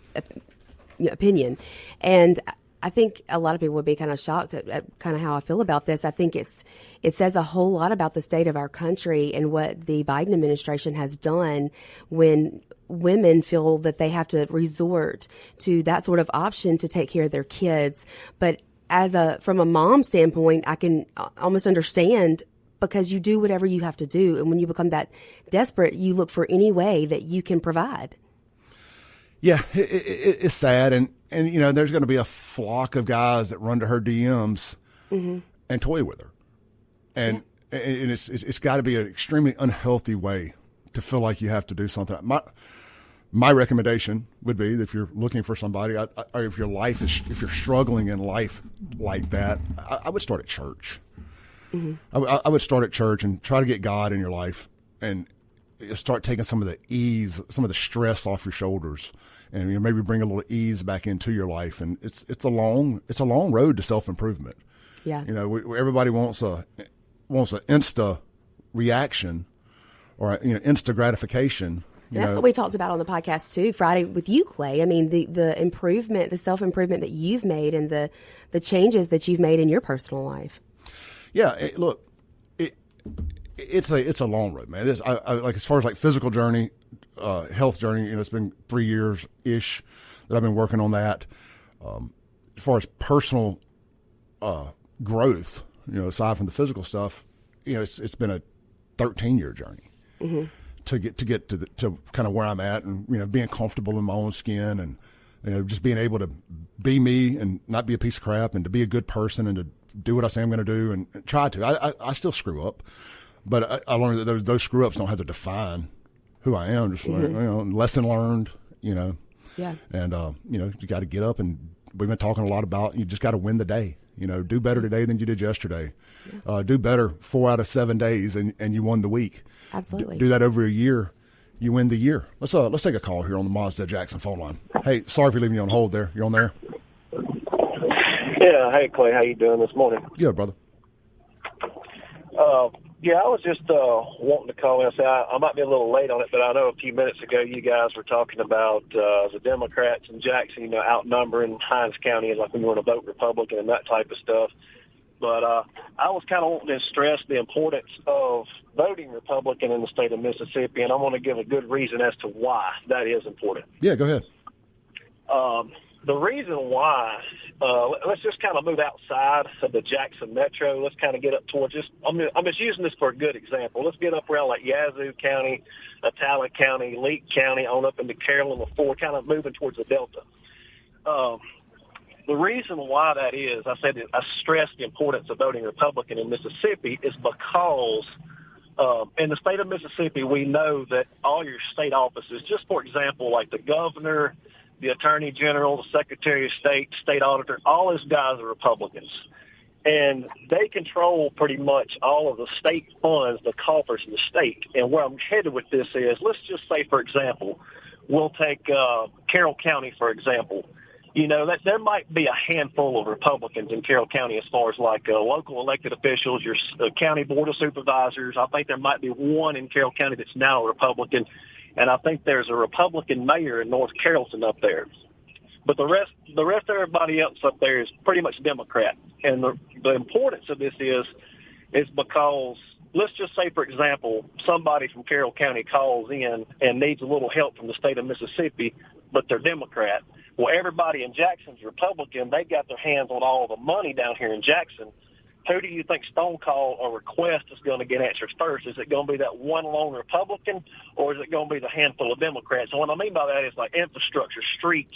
opinion. And I think a lot of people would be kind of shocked at kind of how I feel about this. I think it says a whole lot about the state of our country and what the Biden administration has done when women feel that they have to resort to that sort of option to take care of their kids. But from a mom standpoint, I can almost understand, because you do whatever you have to do. And when you become that desperate, you look for any way that you can provide. Yeah, it's sad. And there's going to be a flock of guys that run to her DMs and toy with her. And it's got to be an extremely unhealthy way to feel like you have to do something. My recommendation would be that if you're looking for somebody, or if if you're struggling in life like that, I would start at church. I would start at church and try to get God in your life and start taking some of the ease, some of the stress off your shoulders, and maybe bring a little ease back into your life. And it's a long road to self-improvement. Yeah. Everybody wants an insta reaction or insta gratification. That's what we talked about on the podcast too Friday with you, Clay. I mean, the improvement, the self-improvement that you've made, and the changes that you've made in your personal life. Yeah, it's a long road, man. I like, as far as like physical journey, health journey. It's been 3 years ish that I've been working on that. As far as personal growth, aside from the physical stuff, it's been a 13-year journey to get to kind of where I'm at, and being comfortable in my own skin, and just being able to be me and not be a piece of crap, and to be a good person, and to do what I say I'm going to do, and try to. I still screw up, but I learned that those screw ups don't have to define who I am. Just lesson learned. Yeah. And you got to get up, and we've been talking a lot about you just got to win the day. Do better today than you did yesterday. Yeah. Do better 4 out of 7 days, and you won the week. Absolutely. Do that over a year, you win the year. Let's take a call here on the Mazda Jackson phone line. Hey, sorry for leaving you on hold there. You're on there. Yeah. Hey, Clay. How you doing this morning? Good, brother. Yeah, I was just wanting to call in and say I might be a little late on it, but I know a few minutes ago you guys were talking about the Democrats in Jackson, outnumbering Hinds County, like we want to vote Republican and that type of stuff. But I was kind of wanting to stress the importance of voting Republican in the state of Mississippi, and I want to give a good reason as to why that is important. Yeah, go ahead. The reason why, let's just kind of move outside of the Jackson metro. Let's kind of get up towards I'm just using this for a good example. Let's get up around like Yazoo County, Atala County, Leake County, on up into Carolyn, LaFour, kind of moving towards the Delta. The reason why that is, I stress the importance of voting Republican in Mississippi, is because in the state of Mississippi, we know that all your state offices, just for example, like the governor, the attorney general, the secretary of state, state auditor, all those guys are Republicans. And they control pretty much all of the state funds, the coffers of the state. And where I'm headed with this is, let's just say, for example, we'll take Carroll County, for example. That there might be a handful of Republicans in Carroll County as far as like local elected officials, your county board of supervisors. I think there might be one in Carroll County that's now a Republican. And I think there's a Republican mayor in North Carrollton up there. But the rest of everybody else up there is pretty much Democrat. And the importance of this is because, let's just say, for example, somebody from Carroll County calls in and needs a little help from the state of Mississippi, but they're Democrat. Well, everybody in Jackson's Republican. They got their hands on all the money down here in Jackson. Who do you think phone call or request is going to get answered first? Is it going to be that one lone Republican, or is it going to be the handful of Democrats? And what I mean by that is like infrastructure, streets,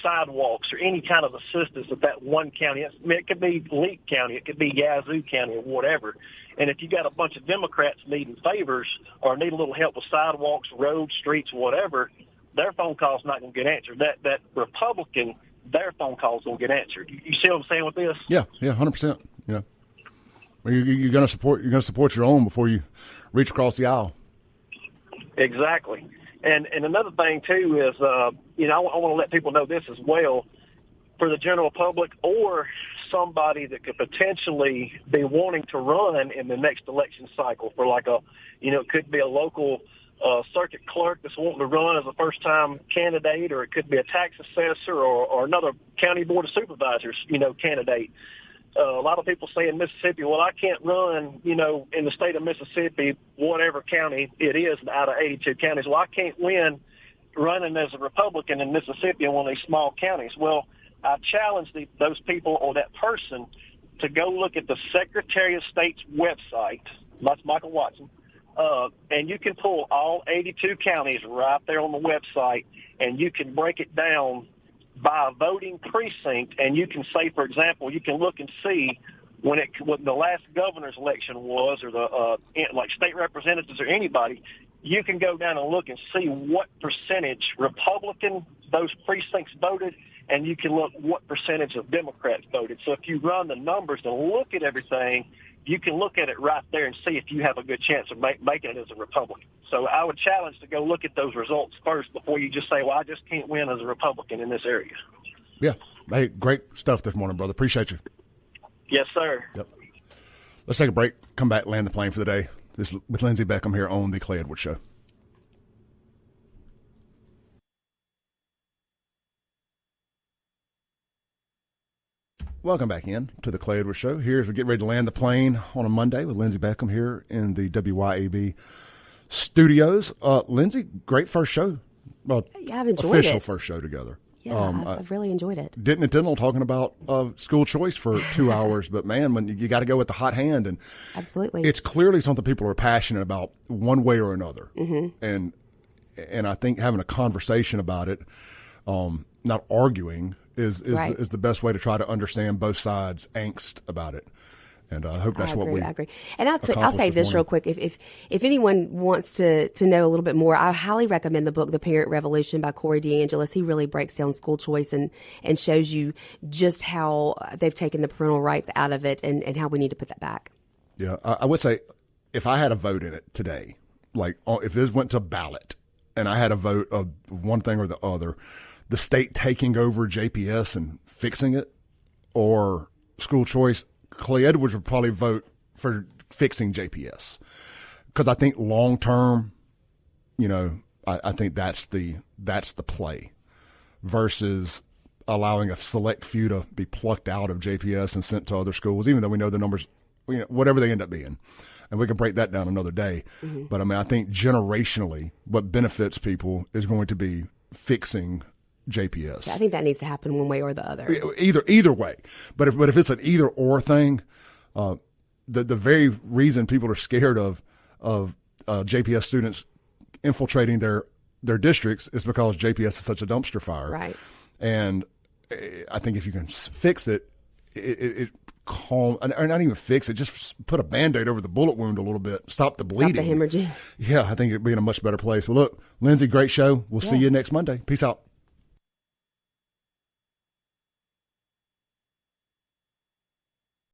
sidewalks, or any kind of assistance that one county. It could be Leake County, it could be Yazoo County, or whatever. And if you got a bunch of Democrats needing favors or need a little help with sidewalks, roads, streets, whatever, their phone call's not going to get answered. That Republican, their phone call's going to get answered. You see what I'm saying with this? Yeah, 100%. Well, you're going to support your own before you reach across the aisle. Exactly. And another thing too is I want to let people know this as well, for the general public or somebody that could potentially be wanting to run in the next election cycle for like it could be a local circuit clerk that's wanting to run as a first-time candidate, or it could be a tax assessor or another county board of supervisors, candidate. A lot of people say in Mississippi, well, I can't run, in the state of Mississippi, whatever county it is out of 82 counties. Well, I can't win running as a Republican in Mississippi in one of these small counties. Well, I challenge those people or that person to go look at the Secretary of State's website. That's Michael Watson. And you can pull all 82 counties right there on the website, and you can break it down by a voting precinct. And you can say, for example, you can look and see when the last governor's election was, or the like state representatives or anybody. You can go down and look and see what percentage Republican those precincts voted, and you can look what percentage of Democrats voted. So if you run the numbers and look at everything, you can look at it right there and see if you have a good chance of making it as a Republican. So I would challenge to go look at those results first before you just say, well, I just can't win as a Republican in this area. Yeah. Hey, great stuff this morning, brother. Appreciate you. Yes, sir. Yep. Let's take a break, come back, land the plane for the day. This is with Lindsey Beckham here on The Clay Edwards Show. Welcome back in to The Clay Edwards Show. Here as we get ready to land the plane on a Monday with Lindsey Beckham here in the WYAB studios. Lindsey, great first show. Well, yeah, I've enjoyed official it. First show together. Yeah, I've really enjoyed it. Didn't intentional talking about school choice for 2 hours, but man, when you got to go with the hot hand, and absolutely, it's clearly something people are passionate about one way or another, and I think having a conversation about it, not arguing, is right. is the best way to try to understand both sides' angst about it. And I hope that's what we. I agree. And I'll say this real quick. If anyone wants to know a little bit more, I highly recommend the book, The Parent Revolution by Corey DeAngelis. He really breaks down school choice and shows you just how they've taken the parental rights out of it and how we need to put that back. Yeah, I would say if I had a vote in it today, like if this went to ballot and I had a vote of one thing or the other, the state taking over JPS and fixing it or school choice, Clay Edwards would probably vote for fixing JPS because I think long term, I think that's the play versus allowing a select few to be plucked out of JPS and sent to other schools, even though we know the numbers, whatever they end up being, and we can break that down another day. Mm-hmm. But I mean, I think generationally, what benefits people is going to be fixing JPS. I think that needs to happen one way or the other. Either way, but if it's an either or thing, the very reason people are scared of JPS students infiltrating their districts is because JPS is such a dumpster fire. Right. And I think if you can fix it calm, or not even fix it, just put a Band-Aid over the bullet wound a little bit, stop the bleeding, stop the hemorrhaging. Yeah, I think it'd be in a much better place. Well, look, Lindsey, great show. We'll see you next Monday. Peace out.